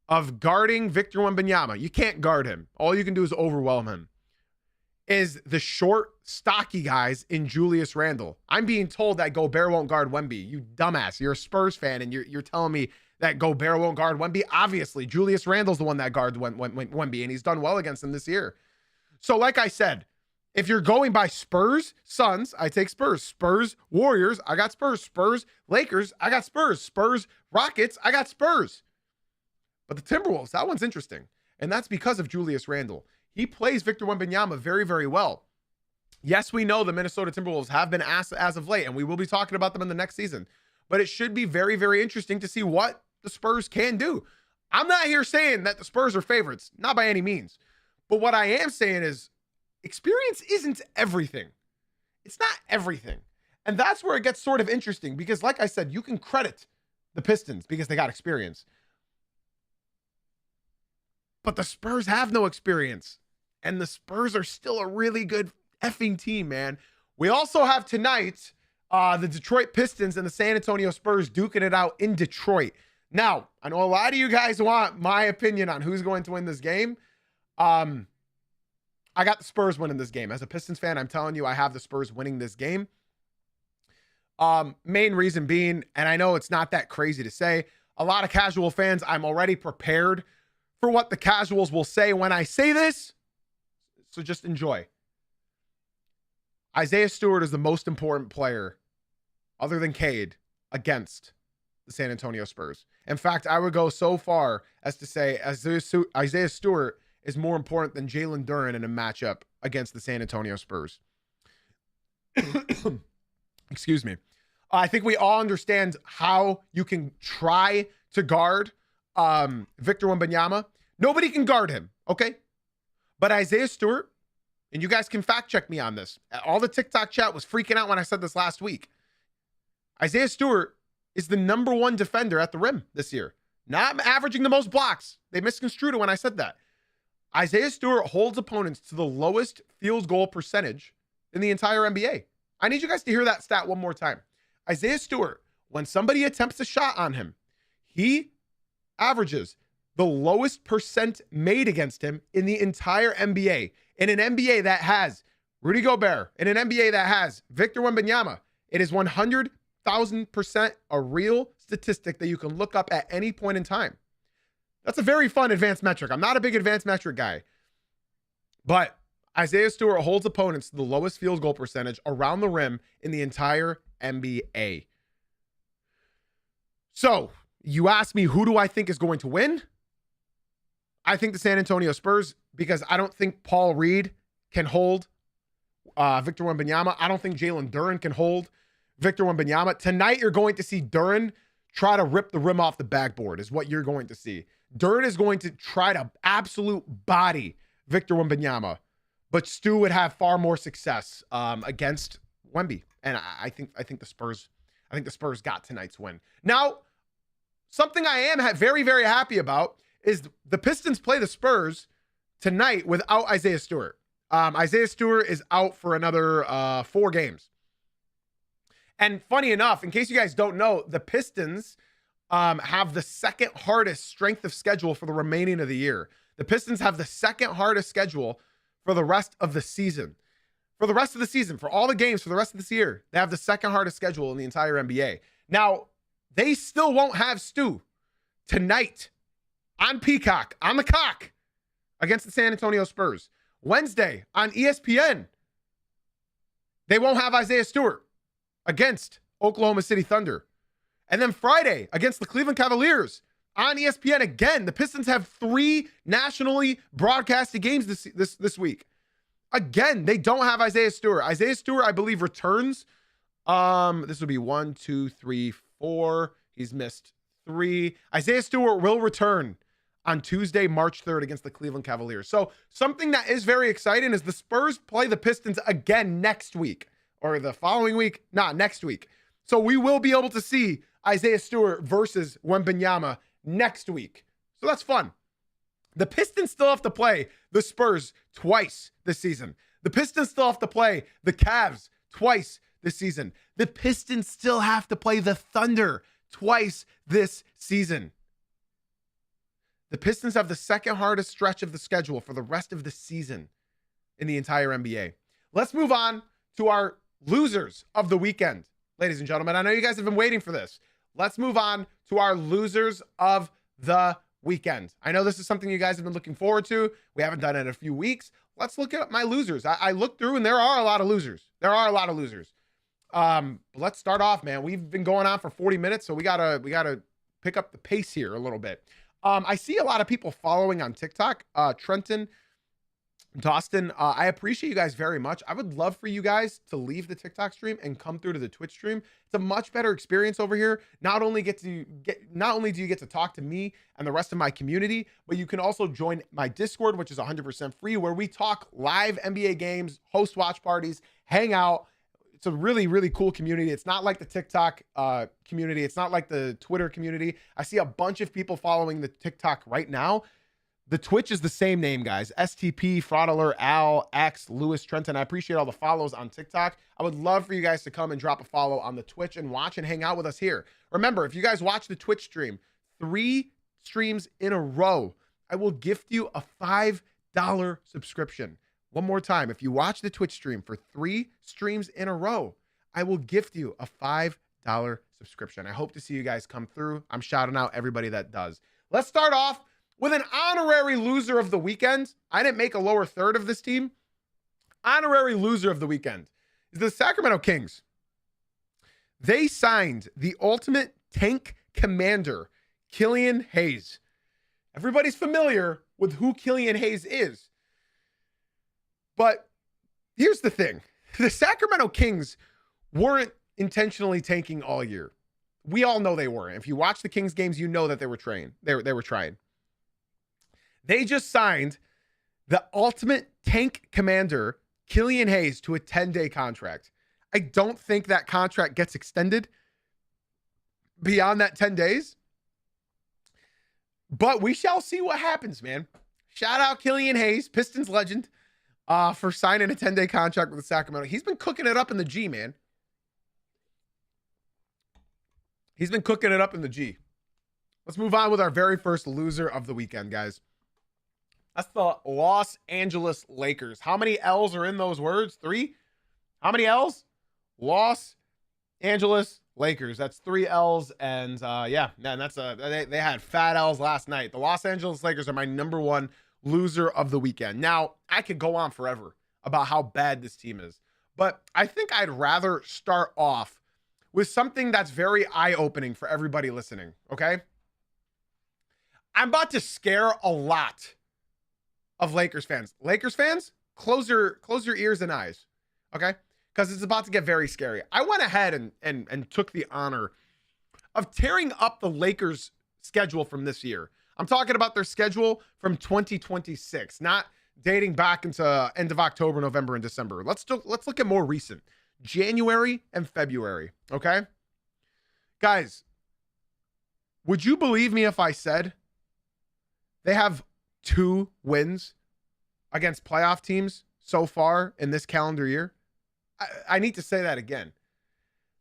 of guarding Victor Wembanyama, you can't guard him. All you can do is overwhelm him, is the short, stocky guys in Julius Randle. I'm being told that Gobert won't guard Wemby. You dumbass. You're a Spurs fan, and you're telling me that Gobert won't guard Wemby. Obviously, Julius Randle's the one that guards Wemby, and he's done well against him this year. So like I said, if you're going by Spurs, Suns, I take Spurs. Spurs, Warriors, I got Spurs. Spurs, Lakers, I got Spurs. Spurs, Rockets, I got Spurs. But the Timberwolves, that one's interesting. And that's because of Julius Randle. He plays Victor Wembanyama very, very well. Yes, we know the Minnesota Timberwolves have been asked as of late, and we will be talking about them in the next season. But it should be very, very interesting to see what the Spurs can do. I'm not here saying that the Spurs are favorites, not by any means. But what I am saying is experience isn't everything. It's not everything. And that's where it gets sort of interesting because, like I said, you can credit the Pistons because they got experience. But the Spurs have no experience. And the Spurs are still a really good effing team, man. We also have tonight the Detroit Pistons and the San Antonio Spurs duking it out in Detroit. Now, I know a lot of you guys want my opinion on who's going to win this game. I got the Spurs winning this game. As a Pistons fan, I'm telling you, I have the Spurs winning this game. Main reason being, and I know it's not that crazy to say, a lot of casual fans, I'm already prepared for what the casuals will say when I say this. So just enjoy. Isaiah Stewart is the most important player, other than Cade, against the San Antonio Spurs. In fact, I would go so far as to say Isaiah Stewart is more important than Jalen Duren in a matchup against the San Antonio Spurs. Excuse me. I think we all understand how you can try to guard Victor Wembanyama. Nobody can guard him, okay? But Isaiah Stewart, and you guys can fact check me on this. All the TikTok chat was freaking out when I said this last week. Isaiah Stewart is the number one defender at the rim this year. Not averaging the most blocks. They misconstrued it when I said that. Isaiah Stewart holds opponents to the lowest field goal percentage in the entire NBA. I need you guys to hear that stat one more time. Isaiah Stewart, when somebody attempts a shot on him, he averages the lowest percent made against him in the entire NBA. In an NBA that has Rudy Gobert, in an NBA that has Victor Wembanyama, it is 100,000% a real statistic that you can look up at any point in time. That's a very fun advanced metric. I'm not a big advanced metric guy, but Isaiah Stewart holds opponents to the lowest field goal percentage around the rim in the entire NBA. So you ask me, who do I think is going to win? I think the San Antonio Spurs, because I don't think Paul Reed can hold Victor Wembanyama. I don't think Jalen Duren can hold Victor Wembanyama. Tonight, you're going to see Duren try to rip the rim off the backboard is what you're going to see. Duren is going to try to absolute body Victor Wembanyama, but Stu would have far more success against Wemby. And I think the Spurs got tonight's win. Now, something I am very, very happy about is the Pistons play the Spurs tonight without Isaiah Stewart. Isaiah Stewart is out for another 4 games. And funny enough, in case you guys don't know, the Pistons have the second hardest strength of schedule for the remaining of the year. The Pistons have the second hardest schedule for the rest of the season. For the rest of the season, for all the games for the rest of this year, they have the second hardest schedule in the entire NBA. Now, they still won't have Stu tonight on Peacock, on the cock, against the San Antonio Spurs. Wednesday on ESPN, they won't have Isaiah Stewart against Oklahoma City Thunder. And then Friday against the Cleveland Cavaliers on ESPN again. The Pistons have 3 nationally broadcasted games this week. Again, they don't have Isaiah Stewart. Isaiah Stewart, I believe, returns. This would be 1, 2, 3, 4. He's missed 3. Isaiah Stewart will return on Tuesday, March 3rd against the Cleveland Cavaliers. So something that is very exciting is the Spurs play the Pistons again next week, or the following week, not next week. So we will be able to see Isaiah Stewart versus Wembanyama next week. So that's fun. The Pistons still have to play the Spurs twice this season. The Pistons still have to play the Cavs twice this season. The Pistons still have to play the Thunder twice this season. The Pistons have the second hardest stretch of the schedule for the rest of the season in the entire NBA. Let's move on to our losers of the weekend. Ladies and gentlemen, I know you guys have been waiting for this. let's move on to our losers of the weekend. I know this is something you guys have been looking forward to. We haven't done it in a few weeks. Let's look at my losers. I looked through and there are a lot of losers. Let's start off, man. We've been going on for 40 minutes, so we gotta pick up the pace here a little bit. I see a lot of people following on TikTok. Trenton, Dawson, I appreciate you guys very much. I would love for you guys to leave the TikTok stream and come through to the Twitch stream. It's a much better experience over here. Not only do you get to talk to me and the rest of my community, but you can also join my Discord, which is 100% free, where we talk live NBA games, host watch parties, hang out. It's a really, really cool community. It's not like the TikTok community. It's not like the Twitter community. I see a bunch of people following the TikTok right now. The Twitch is the same name, guys. STP, Fraudeler, Al, X, Lewis, Trenton. I appreciate all the follows on TikTok. I would love for you guys to come and drop a follow on the Twitch and watch and hang out with us here. Remember, if you guys watch the Twitch stream, 3 streams in a row, I will gift you a $5 subscription. One more time, if you watch the Twitch stream for 3 streams in a row, I will gift you a $5 subscription. I hope to see you guys come through. I'm shouting out everybody that does. Let's start off with an honorary loser of the weekend. I didn't make a lower third of this team. Honorary loser of the weekend is the Sacramento Kings. They signed the ultimate tank commander, Killian Hayes. Everybody's familiar with who Killian Hayes is. But here's the thing. The Sacramento Kings weren't intentionally tanking all year. We all know they weren't. If you watch the Kings games, you know that they were trying. They were trying. They just signed the ultimate tank commander, Killian Hayes, to a 10-day contract. I don't think that contract gets extended beyond that 10 days. But we shall see what happens, man. Shout out Killian Hayes, Pistons legend, for signing a 10-day contract with the Sacramento. He's been cooking it up in the G, man. He's been cooking it up in the G. Let's move on with our very first loser of the weekend, guys. That's the Los Angeles Lakers. How many L's are in those words? 3? How many L's? Los Angeles Lakers. That's 3 L's. And yeah, man, that's they had fat L's last night. The Los Angeles Lakers are my #1 loser of the weekend. Now, I could go on forever about how bad this team is, but I think I'd rather start off with something that's very eye-opening for everybody listening, okay? I'm about to scare a lot of Lakers fans. Lakers fans, close your ears and eyes, okay? Because it's about to get very scary. I went ahead and took the honor of tearing up the Lakers' schedule from this year. I'm talking about their schedule from 2026, not dating back into end of October, November, and December. Let's look at more recent, January and February, okay? Guys, would you believe me if I said they have 2 wins against playoff teams so far in this calendar year? I need to say that again.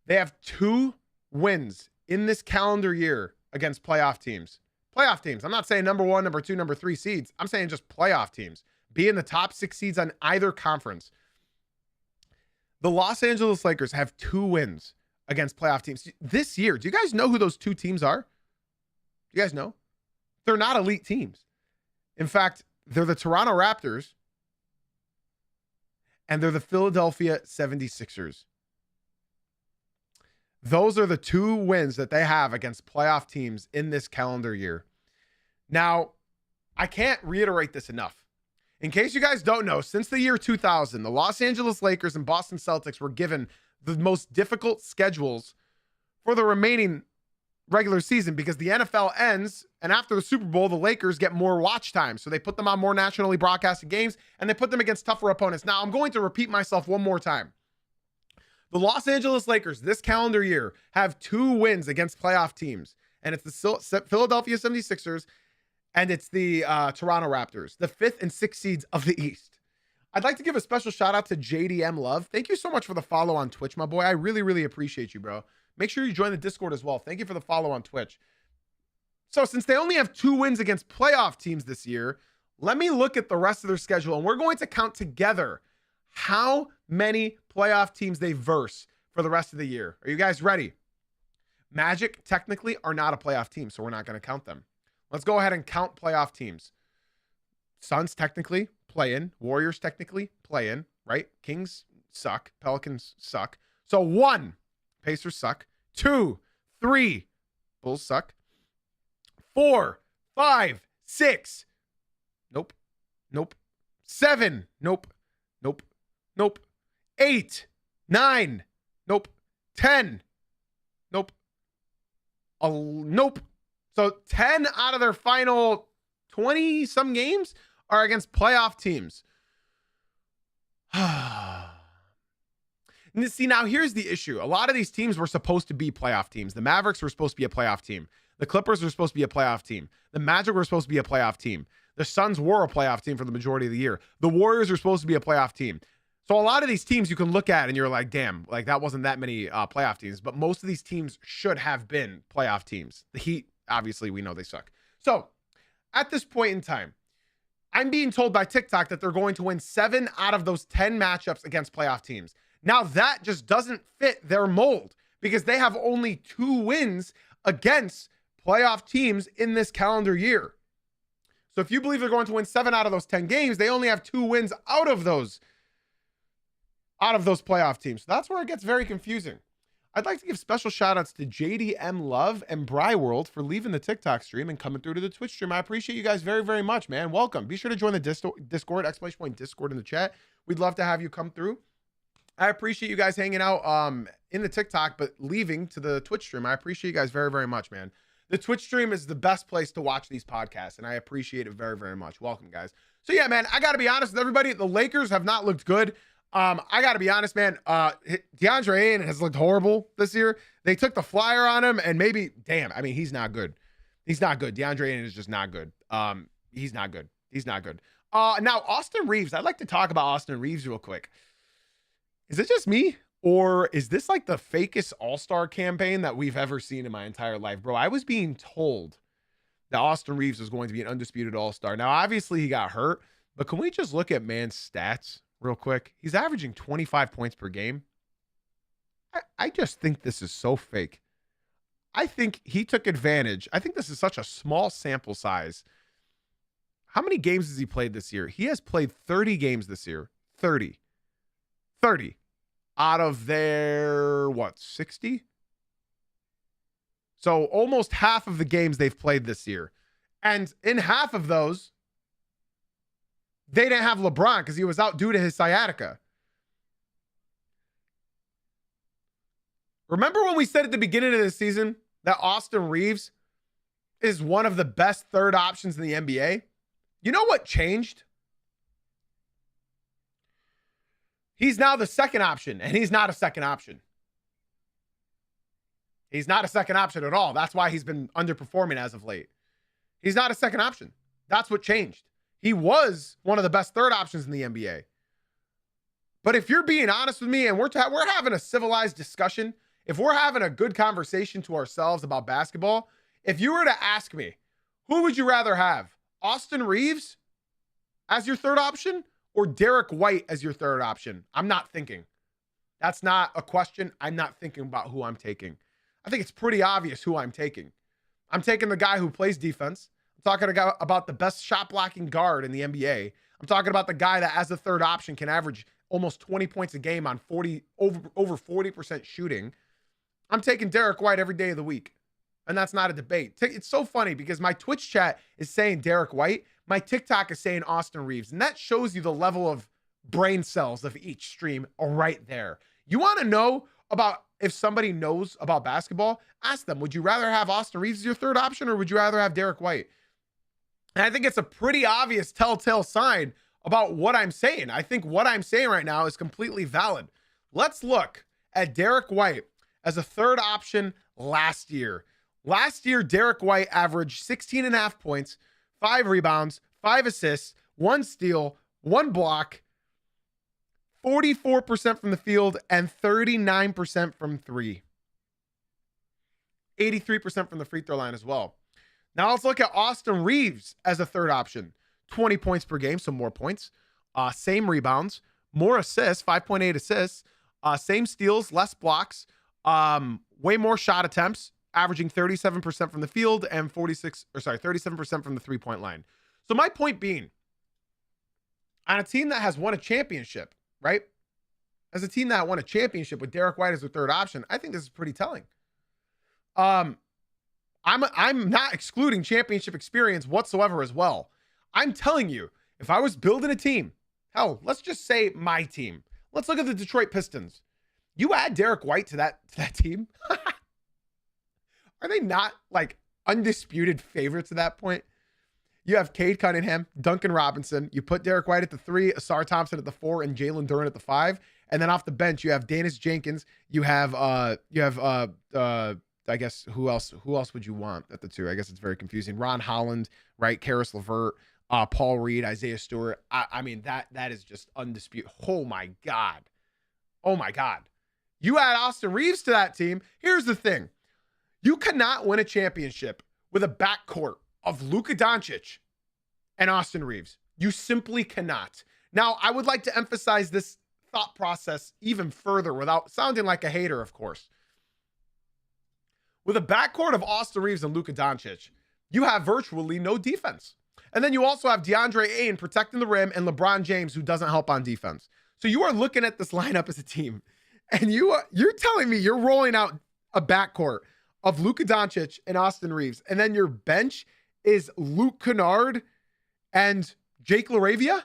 They have 2 wins in this calendar year against playoff teams. Playoff teams. I'm not saying #1, #2, #3 seeds. I'm saying just playoff teams. Be in the top 6 seeds on either conference. The Los Angeles Lakers have 2 wins against playoff teams this year. Do you guys know who those 2 teams are? Do you guys know? They're not elite teams. In fact, they're the Toronto Raptors and they're the Philadelphia 76ers. Those are the 2 wins that they have against playoff teams in this calendar year. Now, I can't reiterate this enough. In case you guys don't know, since the year 2000, the Los Angeles Lakers and Boston Celtics were given the most difficult schedules for the remaining regular season because the NFL ends, and after the Super Bowl, the Lakers get more watch time. So they put them on more nationally broadcasted games, and they put them against tougher opponents. Now, I'm going to repeat myself one more time. The Los Angeles Lakers this calendar year have 2 wins against playoff teams, and it's the Philadelphia 76ers and it's the Toronto Raptors, the 5th and 6th seeds of the East. I'd like to give a special shout out to JDM Love. Thank you so much for the follow on Twitch, my boy. I really, really appreciate you, bro. Make sure you join the Discord as well. Thank you for the follow on Twitch. So since they only have 2 wins against playoff teams this year, let me look at the rest of their schedule, and we're going to count together how many playoff teams they verse for the rest of the year. Are you guys ready? Magic technically are not a playoff team, so we're not going to count them. Let's go ahead and count playoff teams. Suns technically play in. Warriors technically play in, right? Kings suck. Pelicans suck. So 1, Pacers suck. 2, 3, Bulls suck. 4, 5, 6. Nope. 7. Nope. 8, 9. Nope. 10. Nope. Nope. So 10 out of their final 20 some games are against playoff teams. See, now here's the issue. A lot of these teams were supposed to be playoff teams. The Mavericks were supposed to be a playoff team. The Clippers were supposed to be a playoff team. The Magic were supposed to be a playoff team. The Suns were a playoff team for the majority of the year. The Warriors were supposed to be a playoff team. So a lot of these teams you can look at and you're like, damn, like that wasn't that many playoff teams. But most of these teams should have been playoff teams. The Heat, obviously, we know they suck. So at this point in time, I'm being told by TikTok that they're going to win 7 out of those 10 matchups against playoff teams. Now that just doesn't fit their mold because they have only 2 wins against playoff teams in this calendar year. So if you believe they're going to win 7 out of those 10 games, they only have 2 wins out of those playoff teams. So that's where it gets very confusing. I'd like to give special shout outs to JDM Love and Bryworld for leaving the TikTok stream and coming through to the Twitch stream. I appreciate you guys very, very much, man. Welcome. Be sure to join the Discord, !Discord in the chat. We'd love to have you come through. I appreciate you guys hanging out in the TikTok, but leaving to the Twitch stream. I appreciate you guys very, very much, man. The Twitch stream is the best place to watch these podcasts, and I appreciate it very, very much. Welcome, guys. So, yeah, man, I got to be honest with everybody. The Lakers have not looked good. I got to be honest, man. DeAndre Ayton has looked horrible this year. They took the flyer on him, and maybe, damn, I mean, he's not good. He's not good. DeAndre Ayton is just not good. He's not good. He's not good. Now, Austin Reeves. I'd like to talk about Austin Reeves real quick. Is it just me? Or is this like the fakest all-star campaign that we've ever seen in my entire life? Bro, I was being told that Austin Reeves was going to be an undisputed all-star. Now, obviously, he got hurt. But can we just look at man's stats real quick? He's averaging 25 points per game. I just think this is so fake. I think he took advantage. I think this is such a small sample size. How many games has he played this year? He has played 30 games this year. 30 out of their, 60? So almost half of the games they've played this year. And in half of those, they didn't have LeBron because he was out due to his sciatica. Remember when we said at the beginning of the season that Austin Reeves is one of the best third options in the NBA? You know what changed? He's now the second option, and he's not a second option. He's not a second option at all. That's why he's been underperforming as of late. He's not a second option. That's what changed. He was one of the best third options in the NBA. But if you're being honest with me and we're having a civilized discussion, if we're having a good conversation to ourselves about basketball, if you were to ask me, who would you rather have? Austin Reeves as your third option or Derek White as your third option? I'm not thinking. That's not a question. I'm not thinking about who I'm taking. I think it's pretty obvious who I'm taking. I'm taking the guy who plays defense. I'm talking about the best shot blocking guard in the NBA. I'm talking about the guy that as a third option can average almost 20 points a game on over 40% shooting. I'm taking Derek White every day of the week. And that's not a debate. It's so funny because my Twitch chat is saying Derek White. My TikTok is saying Austin Reeves. And that shows you the level of brain cells of each stream right there. You want to know about if somebody knows about basketball? Ask them, would you rather have Austin Reeves as your third option or would you rather have Derek White? And I think it's a pretty obvious telltale sign about what I'm saying. I think what I'm saying right now is completely valid. Let's look at Derek White as a third option last year. Last year, Derek White averaged 16.5 points, 5 rebounds, 5 assists, 1 steal, 1 block, 44% from the field, and 39% from 3. 83% from the free throw line as well. Now let's look at Austin Reeves as a third option. 20 points per game, so more points. Same rebounds, more assists, 5.8 assists. Same steals, less blocks. Way more shot attempts, averaging 37% from the field and 37% from the three-point line. So my point being, on a team that has won a championship, right? As a team that won a championship with Derek White as their third option, I think this is pretty telling. I'm not excluding championship experience whatsoever as well. I'm telling you, if I was building a team, hell, let's just say my team. Let's look at the Detroit Pistons. You add Derek White to that team. Are they not like undisputed favorites at that point? You have Cade Cunningham, Duncan Robinson. You put Derek White at the 3, Asar Thompson at the 4, and Jalen Duren at the 5. And then off the bench, you have Danis Jenkins. You have I guess who else would you want at the 2? I guess it's very confusing. Ron Holland, right? Karis LeVert, Paul Reed, Isaiah Stewart. I mean, that is just undisputed. Oh my God. You add Austin Reeves to that team. Here's the thing. You cannot win a championship with a backcourt of Luka Doncic and Austin Reeves. You simply cannot. Now, I would like to emphasize this thought process even further without sounding like a hater, of course. With a backcourt of Austin Reeves and Luka Doncic, you have virtually no defense. And then you also have DeAndre Ayton protecting the rim and LeBron James, who doesn't help on defense. So you are looking at this lineup as a team, and you're telling me you're rolling out a backcourt of Luka Doncic and Austin Reeves, and then your bench is Luke Kennard and Jake LaRavia?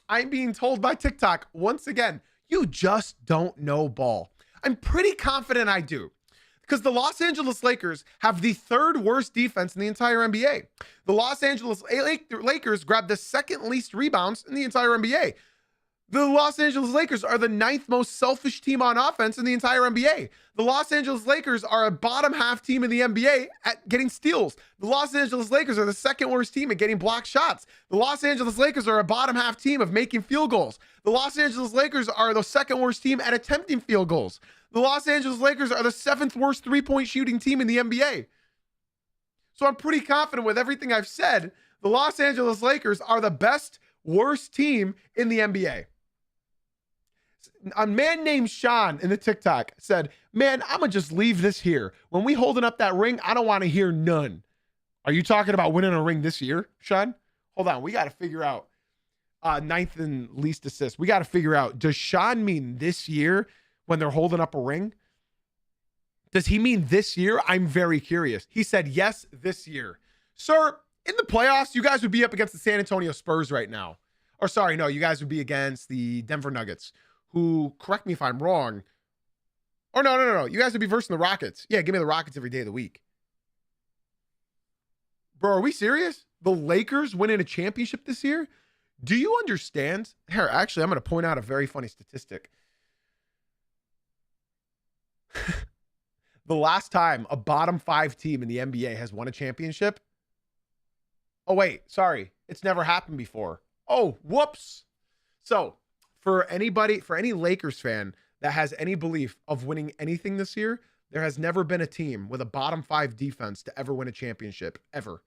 I'm being told by TikTok, once again, you just don't know ball. I'm pretty confident I do, because the Los Angeles Lakers have the 3rd worst defense in the entire NBA. The Los Angeles Lakers grabbed the 2nd least rebounds in the entire NBA. The Los Angeles Lakers are the 9th most selfish team on offense in the entire NBA. The Los Angeles Lakers are a bottom half team in the NBA at getting steals. The Los Angeles Lakers are the 2nd worst team at getting blocked shots. The Los Angeles Lakers are a bottom half team of making field goals. The Los Angeles Lakers are the 2nd worst team at attempting field goals. The Los Angeles Lakers are the 7th worst three-point shooting team in the NBA. So I'm pretty confident with everything I've said. The Los Angeles Lakers are the worst team in the NBA. A man named Sean in the TikTok said, man, I'm going to just leave this here. When we holding up that ring, I don't want to hear none. Are you talking about winning a ring this year, Sean? Hold on. We got to figure out 9th and least assist. We got to figure out, does Sean mean this year when they're holding up a ring? Does he mean this year? I'm very curious. He said, yes, this year. Sir, in the playoffs, you guys would be up against the San Antonio Spurs right now. Or sorry, no, you guys would be against the Denver Nuggets, who, correct me if I'm wrong. Oh, no. You guys would be versing the Rockets. Yeah, give me the Rockets every day of the week. Bro, are we serious? The Lakers winning a championship this year? Do you understand? Here, actually, I'm going to point out a very funny statistic. The last time a bottom 5 team in the NBA has won a championship. Oh, wait, sorry. It's never happened before. Oh, whoops. So, for any Lakers fan that has any belief of winning anything this year, there has never been a team with a bottom 5 defense to ever win a championship. Ever.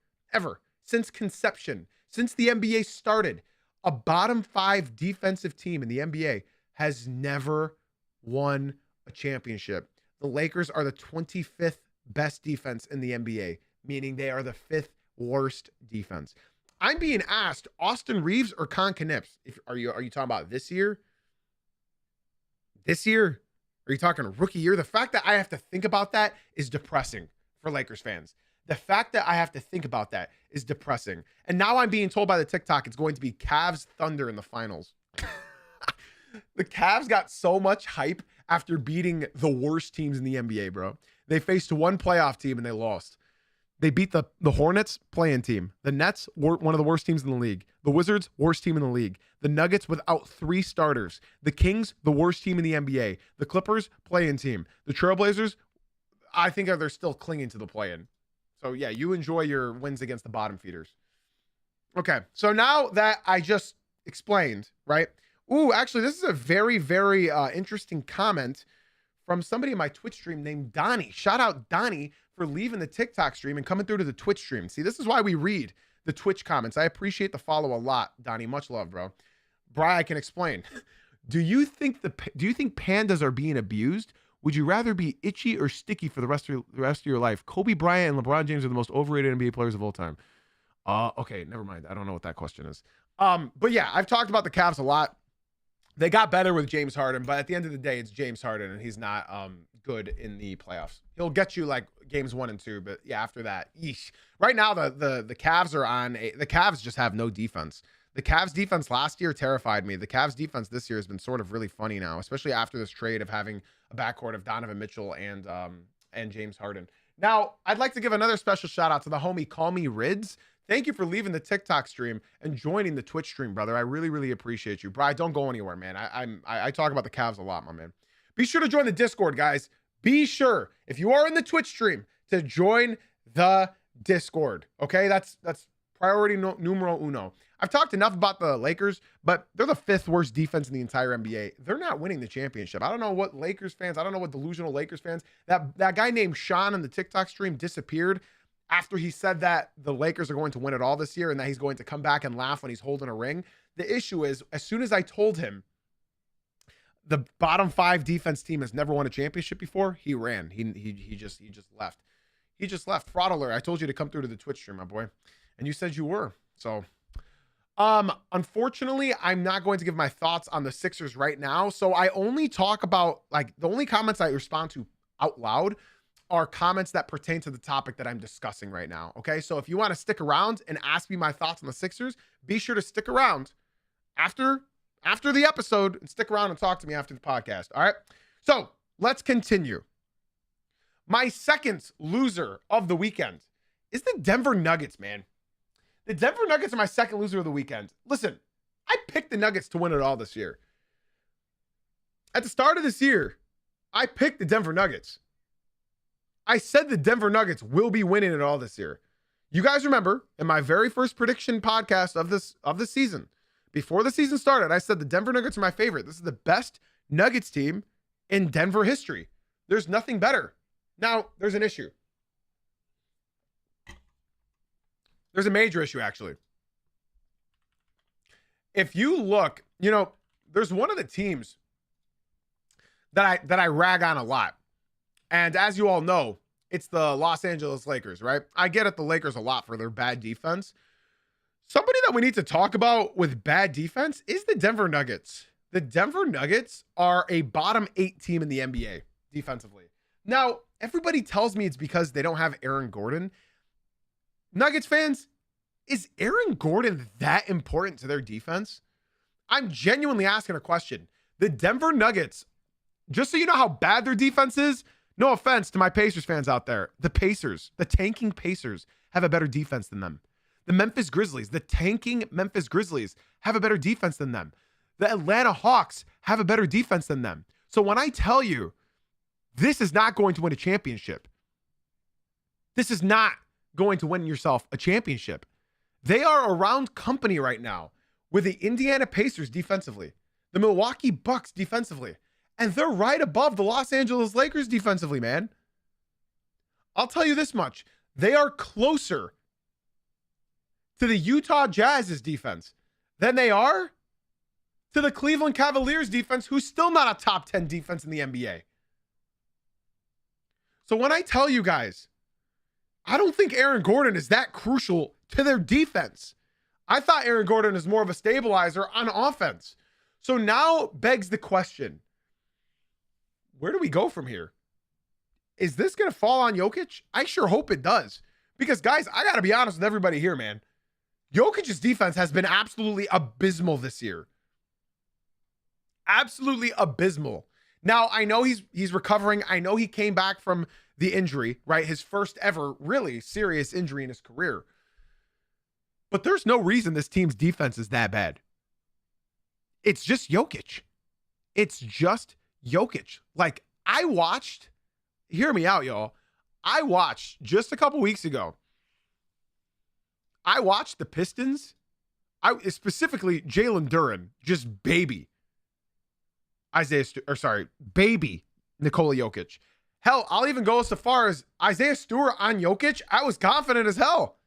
Since conception. Since the NBA started, a bottom 5 defensive team in the NBA has never won a championship. The Lakers are the 25th best defense in the NBA, meaning they are the 5th worst defense. I'm being asked, Austin Reeves or Con Knips? Are you talking about this year? This year? Are you talking rookie year? The fact that I have to think about that is depressing for Lakers fans. The fact that I have to think about that is depressing. And now I'm being told by the TikTok it's going to be Cavs Thunder in the finals. The Cavs got so much hype after beating the worst teams in the NBA, bro. They faced one playoff team and they lost. They beat the Hornets, play-in team. The Nets were one of the worst teams in the league. The Wizards, worst team in the league. The Nuggets without 3 starters. The Kings, the worst team in the NBA. The Clippers, play-in team. The Trailblazers, I think they're still clinging to the play-in. So yeah, you enjoy your wins against the bottom feeders. Okay, so now that I just explained, right? Ooh, actually, this is a very, very interesting comment from somebody in my Twitch stream named Donnie. Shout out Donnie for leaving the TikTok stream and coming through to the Twitch stream. See, this is why we read the Twitch comments. I appreciate the follow a lot, Donnie. Much love, bro. Bri, I can explain. Do you think pandas are being abused? Would you rather be itchy or sticky for the rest of your life? Kobe Bryant and LeBron James are the most overrated NBA players of all time. Okay, never mind. I don't know what that question is. But yeah, I've talked about the Cavs a lot. They got better with James Harden, but at the end of the day, it's James Harden, and he's not good in the playoffs. He'll get you like games 1 and 2, but yeah, after that, yeesh. Right now, the Cavs are on the Cavs just have no defense. The Cavs defense last year terrified me. The Cavs defense this year has been sort of really funny now, especially after this trade of having a backcourt of Donovan Mitchell and James Harden. Now, I'd like to give another special shout out to the homie Call Me Rids. Thank you for leaving the TikTok stream and joining the Twitch stream, brother. I really, really appreciate you. Bri, don't go anywhere, man. I talk about the Cavs a lot, my man. Be sure to join the Discord, guys. Be sure, if you are in the Twitch stream, to join the Discord. Okay, that's priority numero uno. I've talked enough about the Lakers, but they're the 5th worst defense in the entire NBA. They're not winning the championship. I don't know what Lakers fans, I don't know what delusional Lakers fans, that guy named Sean in the TikTok stream disappeared after he said that the Lakers are going to win it all this year and that he's going to come back and laugh when he's holding a ring. The issue is, as soon as I told him the bottom 5 defense team has never won a championship before, he ran. He just left. He just left. Fraud alert. I told you to come through to the Twitch stream, my boy. And you said you were. So, unfortunately, I'm not going to give my thoughts on the Sixers right now. So I only talk about, like, the only comments I respond to out loud are comments that pertain to the topic that I'm discussing right now. Okay. So if you want to stick around and ask me my thoughts on the Sixers, be sure to stick around after the episode and stick around and talk to me after the podcast. All right. So let's continue. My second loser of the weekend is the Denver Nuggets, man. The Denver Nuggets are my second loser of the weekend. Listen, I picked the Nuggets to win it all this year. At the start of this year, I picked the Denver Nuggets. I said the Denver Nuggets will be winning it all this year. You guys remember in my very first prediction podcast of this season, before the season started, I said the Denver Nuggets are my favorite. This is the best Nuggets team in Denver history. There's nothing better. Now, there's an issue. There's a major issue, actually. If you look, there's one of the teams that I rag on a lot. And as you all know, it's the Los Angeles Lakers, right? I get at the Lakers a lot for their bad defense. Somebody that we need to talk about with bad defense is the Denver Nuggets. The Denver Nuggets are a bottom 8 team in the NBA defensively. Now, everybody tells me it's because they don't have Aaron Gordon. Nuggets fans, is Aaron Gordon that important to their defense? I'm genuinely asking a question. The Denver Nuggets, just so you know how bad their defense is, no offense to my Pacers fans out there, the Pacers, the tanking Pacers, have a better defense than them. The Memphis Grizzlies, the tanking Memphis Grizzlies, have a better defense than them. The Atlanta Hawks have a better defense than them. So when I tell you this is not going to win a championship, this is not going to win yourself a championship. They are around company right now with the Indiana Pacers defensively, the Milwaukee Bucks defensively, and they're right above the Los Angeles Lakers defensively, man. I'll tell you this much. They are closer to the Utah Jazz's defense than they are to the Cleveland Cavaliers defense, who's still not a top 10 defense in the NBA. So when I tell you guys, I don't think Aaron Gordon is that crucial to their defense. I thought Aaron Gordon is more of a stabilizer on offense. So now begs the question, where do we go from here? Is this going to fall on Jokic? I sure hope it does. Because, guys, I got to be honest with everybody here, man. Jokic's defense has been absolutely abysmal this year. Absolutely abysmal. Now, I know he's recovering. I know he came back from the injury, right? His first ever really serious injury in his career. But there's no reason this team's defense is that bad. It's just Jokic. It's just Jokic. Like, I watched, hear me out, y'all. I watched just a couple weeks ago. I watched the Pistons. Specifically Jalen Duren, just baby baby Nikola Jokic. Hell, I'll even go so far as Isaiah Stewart on Jokic. I was confident as hell.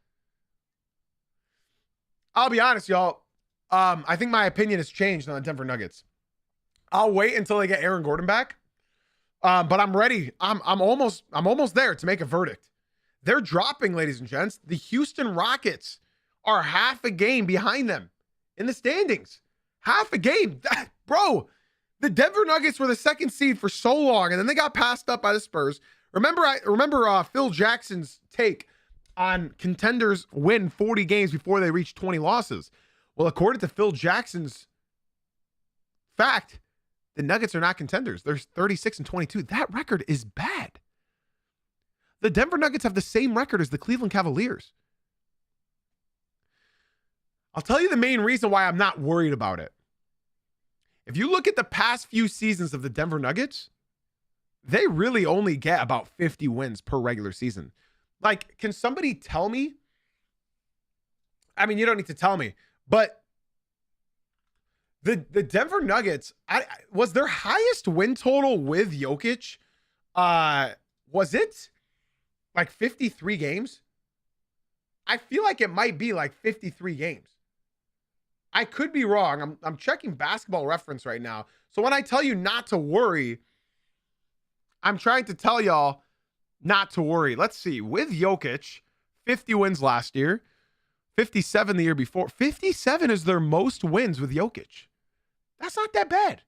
I'll be honest, y'all. I think my opinion has changed on the Denver Nuggets. I'll wait until they get Aaron Gordon back. But I'm ready. I'm almost there to make a verdict. They're dropping, ladies and gents. The Houston Rockets are half a game behind them in the standings. Half a game. Bro, the Denver Nuggets were the second seed for so long, and then they got passed up by the Spurs. Remember Phil Jackson's take on contenders win 40 games before they reach 20 losses. Well, according to Phil Jackson's fact, the Nuggets are not contenders. They're 36-22. That record is bad. The Denver Nuggets have the same record as the Cleveland Cavaliers. I'll tell you the main reason why I'm not worried about it. If you look at the past few seasons of the Denver Nuggets, they really only get about 50 wins per regular season. Like, can somebody tell me? I mean, you don't need to tell me, but the Denver Nuggets, was their highest win total with Jokic, was it like 53 games? I feel like it might be like 53 games. I could be wrong. I'm checking Basketball Reference right now. So when I tell you not to worry, I'm trying to tell y'all not to worry. Let's see. With Jokic, 50 wins last year, 57 the year before. 57 is their most wins with Jokic. That's not that bad.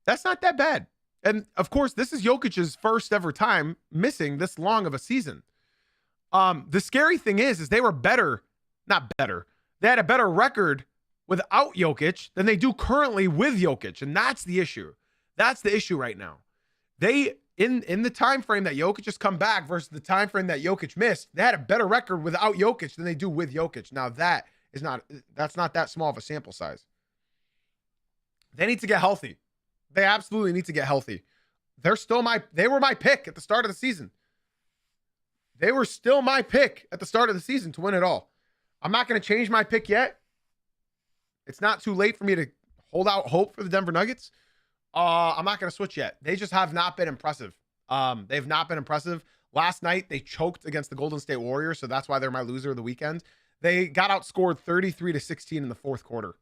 That's not that bad. And of course, this is Jokic's first ever time missing this long of a season. The scary thing is they were not better. They had a better record without Jokic than they do currently with Jokic. And that's the issue. That's the issue right now. They, in the time frame that Jokic has come back versus the time frame that Jokic missed, they had a better record without Jokic than they do with Jokic. Now that's not that small of a sample size. They need to get healthy. They absolutely need to get healthy. They were my pick at the start of the season. They were still my pick at the start of the season to win it all. I'm not going to change my pick yet. It's not too late for me to hold out hope for the Denver Nuggets. I'm not going to switch yet. They just have not been impressive. They've not been impressive. Last night, they choked against the Golden State Warriors, so that's why they're my loser of the weekend. They got outscored 33-16 in the fourth quarter.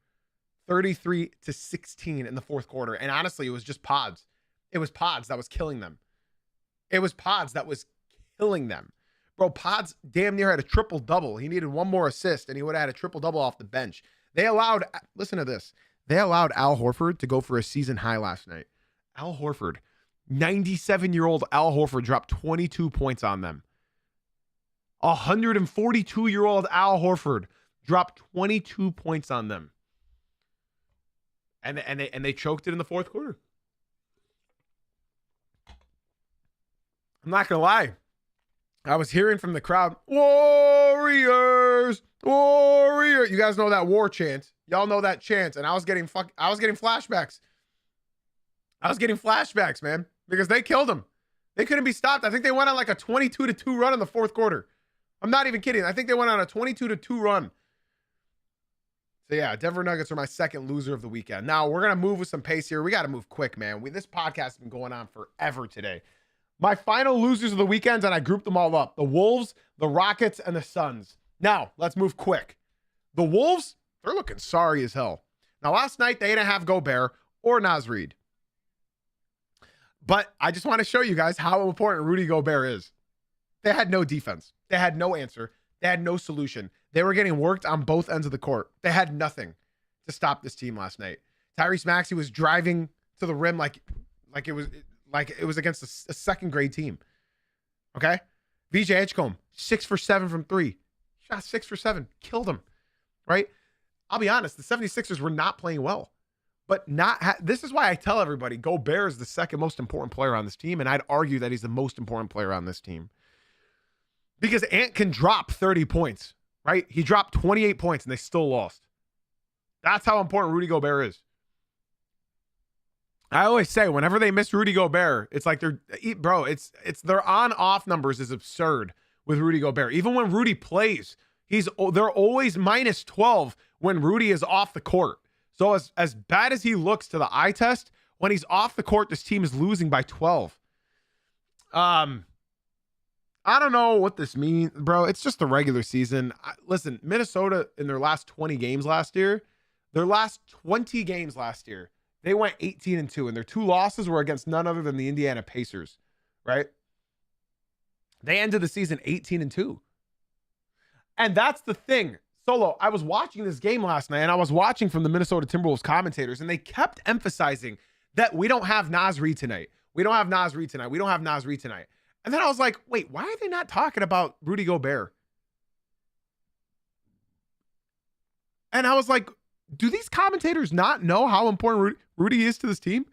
33-16 in the fourth quarter. And honestly, it was just pods. It was pods that was killing them. Bro, Pods damn near had a triple-double. He needed one more assist, and he would have had a triple-double off the bench. Listen to this. They allowed Al Horford to go for a season high last night. Al Horford, 97-year-old Al Horford dropped 22 points on them. 142-year-old Al Horford dropped 22 points on them. And they choked it in the fourth quarter. I'm not going to lie. I was hearing from the crowd, Warriors, Warrior. You guys know that war chant. Y'all know that chant. And I was getting flashbacks. Man, because they killed them. They couldn't be stopped. I think they went on like a 22-2 run in the fourth quarter. I'm not even kidding. I think they went on a 22-2 run. So yeah, Denver Nuggets are my second loser of the weekend. Now we're going to move with some pace here. We got to move quick, man. This podcast has been going on forever today. My final losers of the weekend, and I grouped them all up. The Wolves, the Rockets, and the Suns. Now, let's move quick. The Wolves, they're looking sorry as hell. Now, last night, they didn't have Gobert or Naz Reid. But I just want to show you guys how important Rudy Gobert is. They had no defense. They had no answer. They had no solution. They were getting worked on both ends of the court. They had nothing to stop this team last night. Tyrese Maxey was driving to the rim like it was against a second grade team. Okay? VJ Edgecombe, 6 for 7 from 3. Shot 6 for 7. Killed him. Right? I'll be honest, the 76ers were not playing well. But this is why I tell everybody Gobert is the second most important player on this team, and I'd argue that he's the most important player on this team. Because Ant can drop 30 points, right? He dropped 28 points and they still lost. That's how important Rudy Gobert is. I always say whenever they miss Rudy Gobert, it's like their on-off numbers is absurd with Rudy Gobert. Even when Rudy plays, they're always minus 12 when Rudy is off the court. So as bad as he looks to the eye test, when he's off the court, this team is losing by 12. I don't know what this means, bro. It's just the regular season. Listen, Minnesota in their last 20 games last year, They went 18-2, and their 2 losses were against none other than the Indiana Pacers, right? They ended the season 18-2. And that's the thing. Solo, I was watching this game last night, and I was watching from the Minnesota Timberwolves commentators, and they kept emphasizing that we don't have Naz Reid tonight. We don't have Naz Reid tonight. We don't have Naz Reid tonight. And then I was like, wait, why are they not talking about Rudy Gobert? And I was like, do these commentators not know how important Rudy is to this team?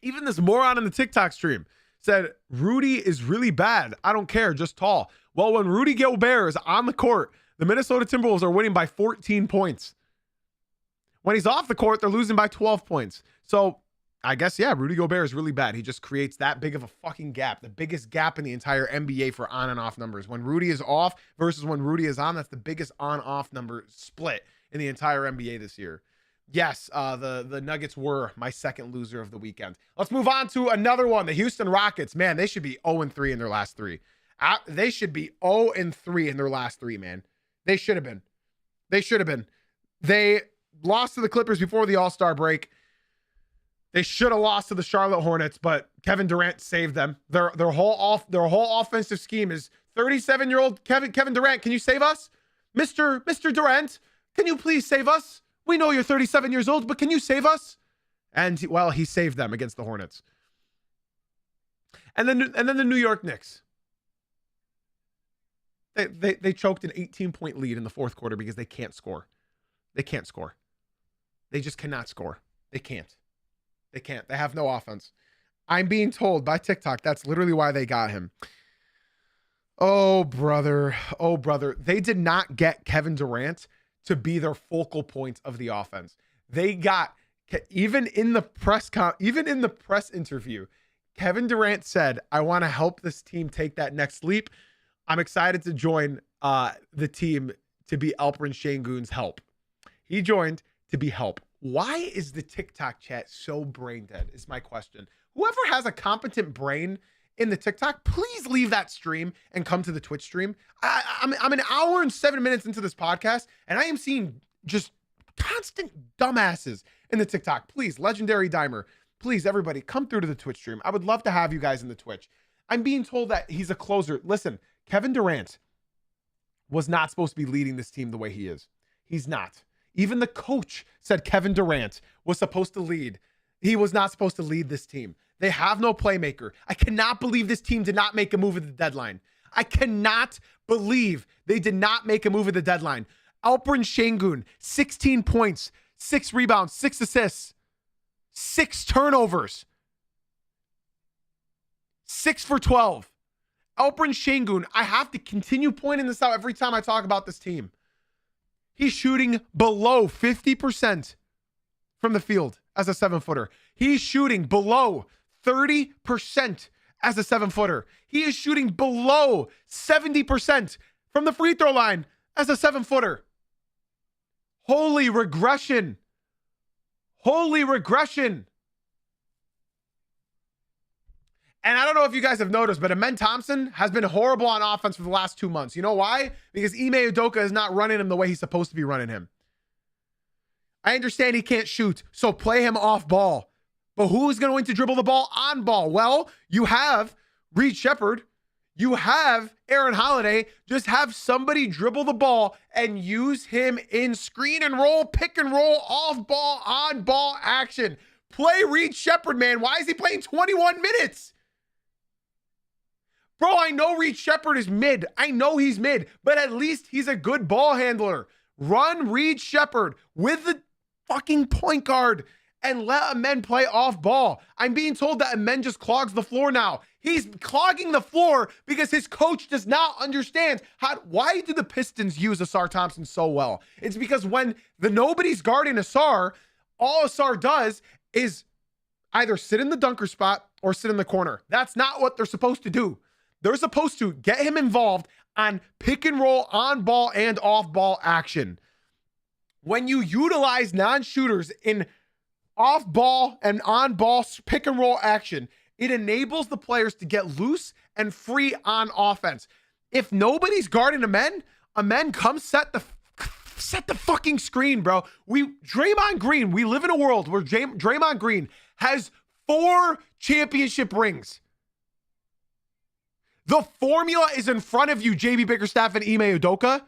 Even this moron in the TikTok stream said, Rudy is really bad. I don't care, just tall. Well, when Rudy Gobert is on the court, the Minnesota Timberwolves are winning by 14 points. When he's off the court, they're losing by 12 points. So I guess, yeah, Rudy Gobert is really bad. He just creates that big of a fucking gap, the biggest gap in the entire NBA for on and off numbers. When Rudy is off versus when Rudy is on, that's the biggest on-off number split in the entire NBA this year. Yes, the Nuggets were my second loser of the weekend. Let's move on to another one. The Houston Rockets, man, they should be 0-3 in their last 3. They should be 0-3 in their last 3, man. They should have been. They should have been. They lost to the Clippers before the All-Star break. They should have lost to the Charlotte Hornets, but Kevin Durant saved them. Their whole offensive scheme is 37-year-old Kevin Durant. Can you save us? Mr. Durant, can you please save us? We know you're 37 years old, but can you save us? And well, he saved them against the Hornets. And then the New York Knicks. They choked an 18-point lead in the fourth quarter because they can't score. They can't score. They just cannot score. They can't. They can't. They have no offense. I'm being told by TikTok that's literally why they got him. Oh, brother. Oh, brother. They did not get Kevin Durant to be their focal point of the offense. They got, even in the press interview, Kevin Durant said, I want to help this team take that next leap. I'm excited to join the team to be Alperen Şengün's help. He joined to be help. Why is the TikTok chat so brain dead is my question. Whoever has a competent brain in the TikTok, please leave that stream and come to the Twitch stream. I'm an hour and 7 minutes into this podcast, and I am seeing just constant dumbasses in the TikTok. Please, Legendary Dimer, please, everybody, come through to the Twitch stream. I would love to have you guys in the Twitch. I'm being told that he's a closer. Listen, Kevin Durant was not supposed to be leading this team the way he is. He's not. Even the coach said Kevin Durant was supposed to lead. He was not supposed to lead this team. They have no playmaker. I cannot believe this team did not make a move at the deadline. I cannot believe they did not make a move at the deadline. Alperen Şengün, 16 points, 6 rebounds, 6 assists, 6 turnovers, 6 for 12. Alperen Şengün, I have to continue pointing this out every time I talk about this team. He's shooting below 50% from the field as a 7-footer. He's shooting below 30% as a 7-footer. He is shooting below 70% from the free throw line as a 7-footer. Holy regression. Holy regression. And I don't know if you guys have noticed, but Amen Thompson has been horrible on offense for the last 2 months. You know why? Because Ime Udoka is not running him the way he's supposed to be running him. I understand he can't shoot, so play him off ball. But who's going to dribble the ball on ball? Well, you have Reed Shepherd. You have Aaron Holiday. Just have somebody dribble the ball and use him in screen and roll, pick and roll, off ball, on ball action. Play Reed Shepherd, man. Why is he playing 21 minutes? Bro, I know Reed Shepherd is mid. I know he's mid, but at least he's a good ball handler. Run Reed Shepherd with the fucking point guard and let Amen play off ball. I'm being told that Amen just clogs the floor now. He's clogging the floor because his coach does not understand why do the Pistons use Asar Thompson so well? It's because when nobody's guarding Asar, all Asar does is either sit in the dunker spot or sit in the corner. That's not what they're supposed to do. They're supposed to get him involved on pick and roll, on ball and off ball action. When you utilize non-shooters in off ball and on ball pick and roll action, it enables the players to get loose and free on offense. If nobody's guarding Amen, Amen come set the Set the fucking screen, bro. Draymond Green, we live in a world where Draymond Green has 4 championship rings. The formula is in front of you, JB Bickerstaff and Ime Udoka.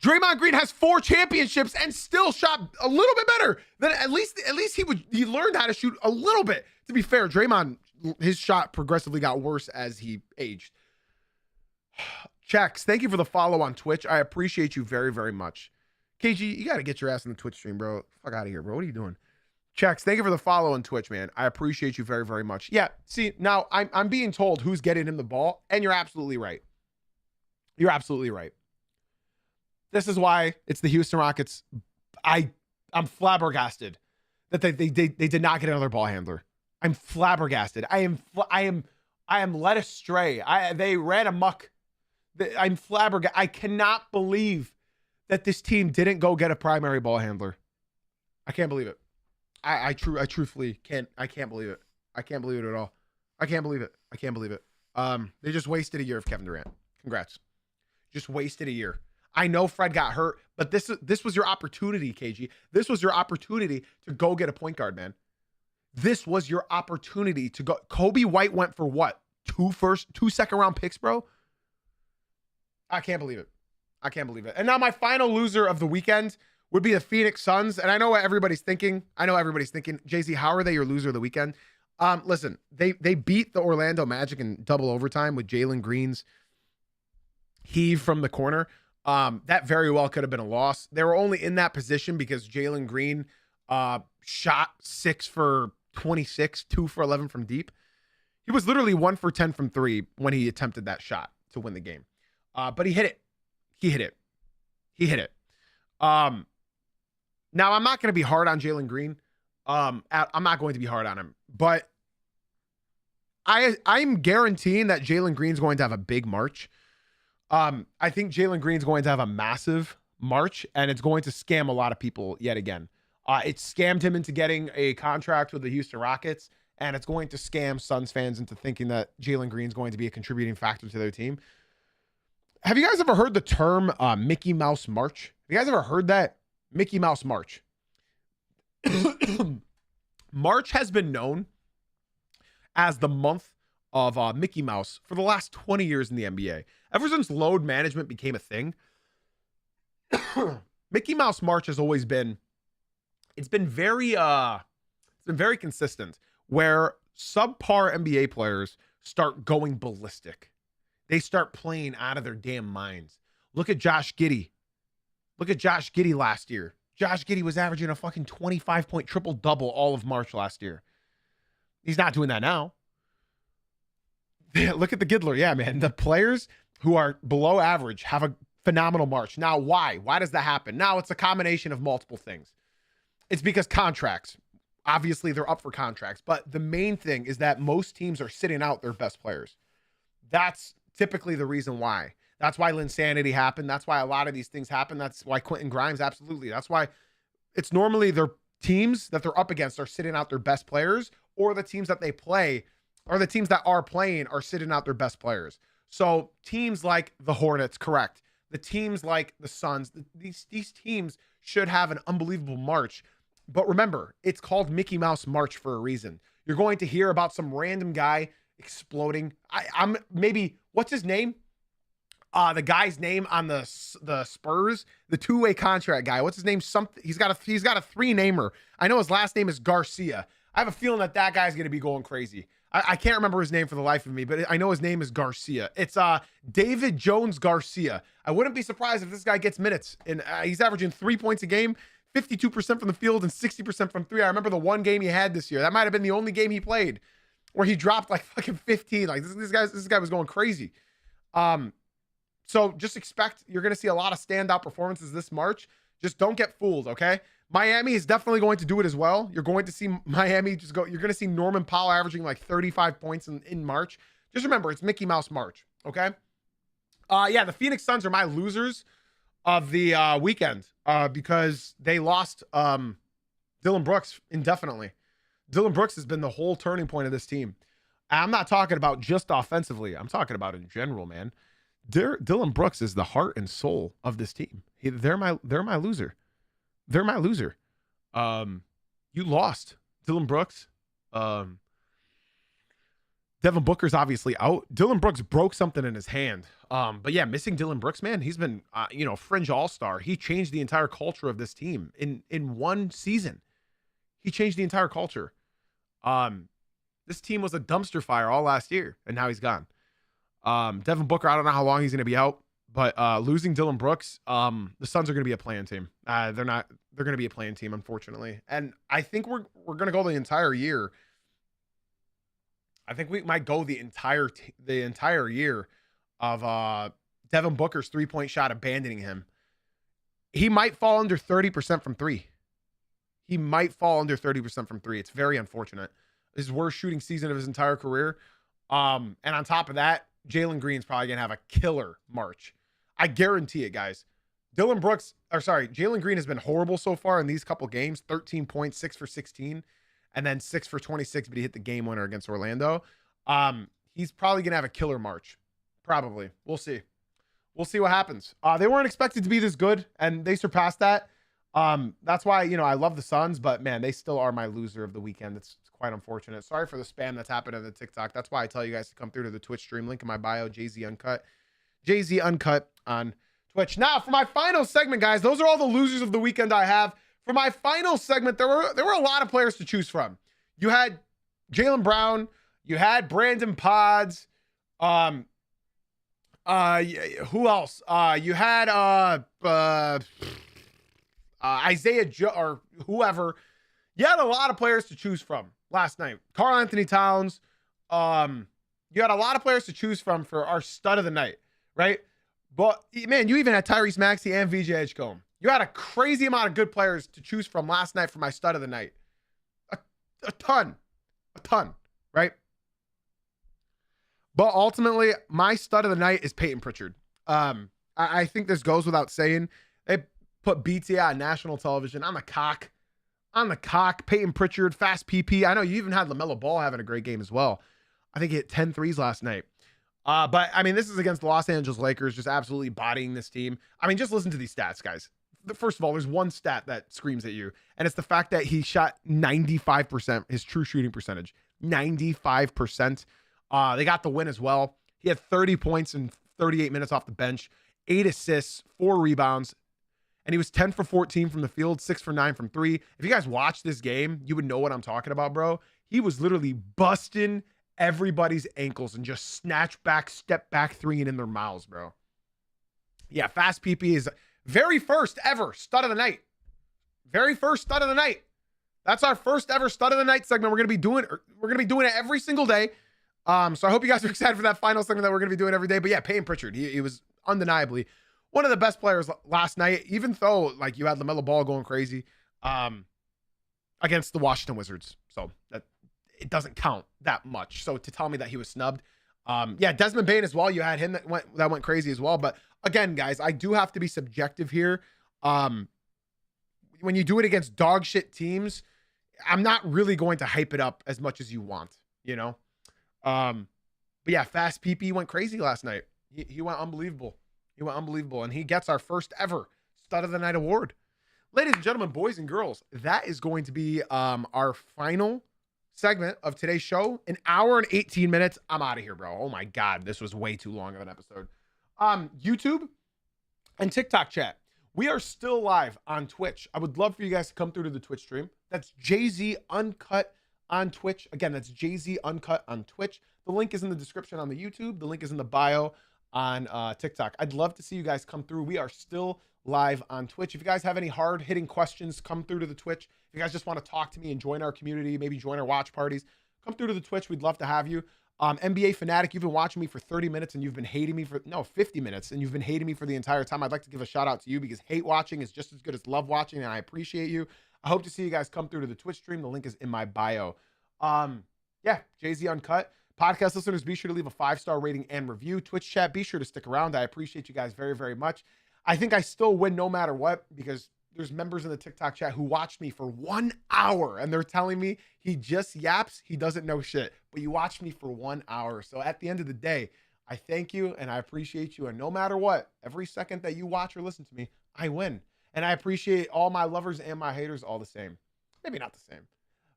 Draymond Green has 4 championships and still shot a little bit better than at least he learned how to shoot a little bit. To be fair, Draymond, his shot progressively got worse as he aged. Checks, thank you for the follow on Twitch. I appreciate you very, very much. KG, you got to get your ass in the Twitch stream, bro. Fuck out of here, bro. What are you doing? Checks, thank you for the follow on Twitch, man. I appreciate you very, very much. Yeah, see, now I'm being told who's getting him the ball, and you're absolutely right. You're absolutely right. This is why it's the Houston Rockets. I'm flabbergasted that they did not get another ball handler. I'm flabbergasted. I am led astray. They ran amok. I'm flabbergasted. I cannot believe that this team didn't go get a primary ball handler. I can't believe it. I truthfully can't. I can't believe it. I can't believe it at all. I can't believe it. I can't believe it. They just wasted a year of Kevin Durant. Congrats. Just wasted a year. I know Fred got hurt, but this was your opportunity, KG. This was your opportunity to go get a point guard, man. This was your opportunity to go. Kobe White went for what? 2 second round picks, bro? I can't believe it. I can't believe it. And now my final loser of the weekend would be the Phoenix Suns. And I know what everybody's thinking. Jay-Z, how are they your loser of the weekend? Listen, they beat the Orlando Magic in double overtime with Jalen Green's heave from the corner. That very well could have been a loss. They were only in that position because Jalen Green shot 6 for 26, 2 for 11 from deep. He was literally 1 for 10 from 3 when he attempted that shot to win the game. But he hit it. He hit it. Now, I'm not going to be hard on Jalen Green. I'm not going to be hard on him. But I'm guaranteeing that Jalen Green's going to have a big March. I think Jalen Green's going to have a massive March, and it's going to scam a lot of people yet again. It scammed him into getting a contract with the Houston Rockets, and it's going to scam Suns fans into thinking that Jalen Green's going to be a contributing factor to their team. Have you guys ever heard the term Mickey Mouse March? Have you guys ever heard that? Mickey Mouse March. March has been known as the month of Mickey Mouse for the last 20 years in the NBA. Ever since load management became a thing, Mickey Mouse March has always been, it's been very consistent where subpar NBA players start going ballistic. They start playing out of their damn minds. Look at Josh Giddey. Look at Josh Giddey last year. Josh Giddey was averaging a fucking 25-point triple-double all of March last year. He's not doing that now. Look at the Giddler. Yeah, man. The players who are below average have a phenomenal March. Now, why? Why does that happen? Now, it's a combination of multiple things. It's because contracts. Obviously, they're up for contracts. But the main thing is that most teams are sitting out their best players. That's typically the reason why. That's why Linsanity happened. That's why a lot of these things happen. That's why Quentin Grimes, absolutely. That's why it's normally their teams that they're up against are sitting out their best players, or the teams that they play, or the teams that are playing are sitting out their best players. So teams like the Hornets, correct. The teams like the Suns, these teams should have an unbelievable March. But remember, it's called Mickey Mouse March for a reason. You're going to hear about some random guy exploding. I'm maybe, what's his name? The guy's name on the Spurs, the two-way contract guy. What's his name? Something. He's got a 3-namer. I know his last name is Garcia. I have a feeling that guy's going to be going crazy. I can't remember his name for the life of me, but I know his name is Garcia. It's David Jones Garcia. I wouldn't be surprised if this guy gets minutes. And he's averaging 3 points a game, 52% from the field, and 60% from 3. I remember the one game he had this year. That might have been the only game he played where he dropped like fucking 15. Like this guy was going crazy. So just expect you're going to see a lot of standout performances this March. Just don't get fooled, okay? Miami is definitely going to do it as well. You're going to see Miami just go. You're going to see Norman Powell averaging like 35 points in March. Just remember, it's Mickey Mouse March, okay? Yeah, the Phoenix Suns are my losers of the weekend because they lost Dillon Brooks indefinitely. Dillon Brooks has been the whole turning point of this team. I'm not talking about just offensively. I'm talking about in general, man. Dylan Brooks is the heart and soul of this team. They're my loser. They're my loser. You lost Dylan Brooks. Devin Booker's obviously out. Dylan Brooks broke something in his hand. But yeah, missing Dylan Brooks, man, he's been, fringe all-star. He changed the entire culture of this team in one season. He changed the entire culture. This team was a dumpster fire all last year, and now he's gone. Devin Booker, I don't know how long he's going to be out, but losing Dylan Brooks, the Suns are going to be a play-in team. They're going to be a play-in team, unfortunately. And I think we're going to go the entire year. I think we might go the entire year of Devin Booker's three-point shot abandoning him. He might fall under 30% from three. It's very unfortunate. His worst shooting season of his entire career. And on top of that, Jalen Green's probably going to have a killer March. I guarantee it, guys. Jalen Green has been horrible so far in these couple games. 13 points, 6 for 16. And then 6 for 26, but he hit the game winner against Orlando. He's probably going to have a killer March. Probably. We'll see. We'll see what happens. They weren't expected to be this good, and they surpassed that. That's why, I love the Suns, but, man, they still are my loser of the weekend. It's quite unfortunate. Sorry for the spam that's happened on the TikTok. That's why I tell you guys to come through to the Twitch stream. Link in my bio, JZ Uncut. JZ Uncut on Twitch. Now, for my final segment, guys, those are all the losers of the weekend I have. For my final segment, there were a lot of players to choose from. You had Jaylen Brown, you had Brandon Pods, who else? You had Isaiah or whoever. You had a lot of players to choose from last night. Karl Anthony Towns. You had a lot of players to choose from for our stud of the night, right? But man, you even had Tyrese Maxey and VJ Edgecombe. You had a crazy amount of good players to choose from last night for my stud of the night. A ton, right? But ultimately, my stud of the night is Peyton Pritchard. I think this goes without saying. They put BT on national television. On the cock. Peyton Pritchard, fast PP. I know you even had LaMelo Ball having a great game as well. I think he hit 10 threes last night. But, this is against the Los Angeles Lakers, just absolutely bodying this team. Just listen to these stats, guys. First of all, there's one stat that screams at you, and it's the fact that he shot 95%, his true shooting percentage, 95%. They got the win as well. He had 30 points in 38 minutes off the bench, 8 assists, 4 rebounds, and he was 10 for 14 from the field, 6 for 9 from 3. If you guys watch this game, you would know what I'm talking about, bro. He was literally busting everybody's ankles and just snatch back, step back three and in their mouths, bro. Yeah, fast PP is very first ever stud of the night. That's our first ever stud of the night segment. We're gonna be doing it every single day. So I hope you guys are excited for that final segment that we're gonna be doing every day. But yeah, Peyton Pritchard, he was undeniably one of the best players last night, even though you had LaMelo Ball going crazy against the Washington Wizards. So that it doesn't count that much. So to tell me that he was snubbed. Yeah, Desmond Bane as well. You had him that went crazy as well. But again, guys, I do have to be subjective here. When you do it against dog shit teams, I'm not really going to hype it up as much as you want, But yeah, fast PP went crazy last night. He went unbelievable. And he gets our first ever stud of the night award. Ladies and gentlemen, boys and girls, that is going to be our final segment of today's show. An hour and 18 minutes. I'm out of here, bro. Oh my God, this was way too long of an episode. YouTube and TikTok chat. We are still live on Twitch. I would love for you guys to come through to the Twitch stream. That's JZ Uncut on Twitch. Again, that's JZ Uncut on Twitch. The link is in the description on the YouTube. The link is in the bio on TikTok. I'd love to see you guys come through. We are still live on Twitch. If you guys have any hard-hitting questions, come through to the Twitch. If you guys just want to talk to me and join our community, maybe join our watch parties, come through to the Twitch. We'd love to have you. NBA Fanatic, you've been watching me for 30 minutes and you've been hating me for 50 minutes and you've been hating me for the entire time. I'd like to give a shout out to you because hate watching is just as good as love watching, and I appreciate you. I hope to see you guys come through to the Twitch stream. The link is in my bio. Yeah, JZ Uncut. Podcast listeners, be sure to leave a 5-star rating and review. Twitch chat, be sure to stick around. I appreciate you guys very, very much. I think I still win no matter what because there's members in the TikTok chat who watched me for 1 hour and they're telling me he just yaps, he doesn't know shit, but you watched me for 1 hour. So at the end of the day, I thank you and I appreciate you. And no matter what, every second that you watch or listen to me, I win. And I appreciate all my lovers and my haters all the same. Maybe not the same.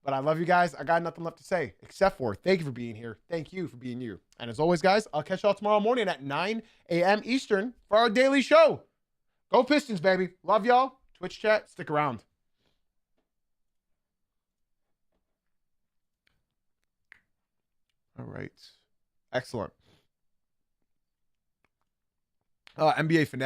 But I love you guys. I got nothing left to say except for thank you for being here. Thank you for being you. And as always, guys, I'll catch y'all tomorrow morning at 9 a.m. Eastern for our daily show. Go Pistons, baby. Love y'all. Twitch chat, stick around. All right. Excellent. NBA Fanatic.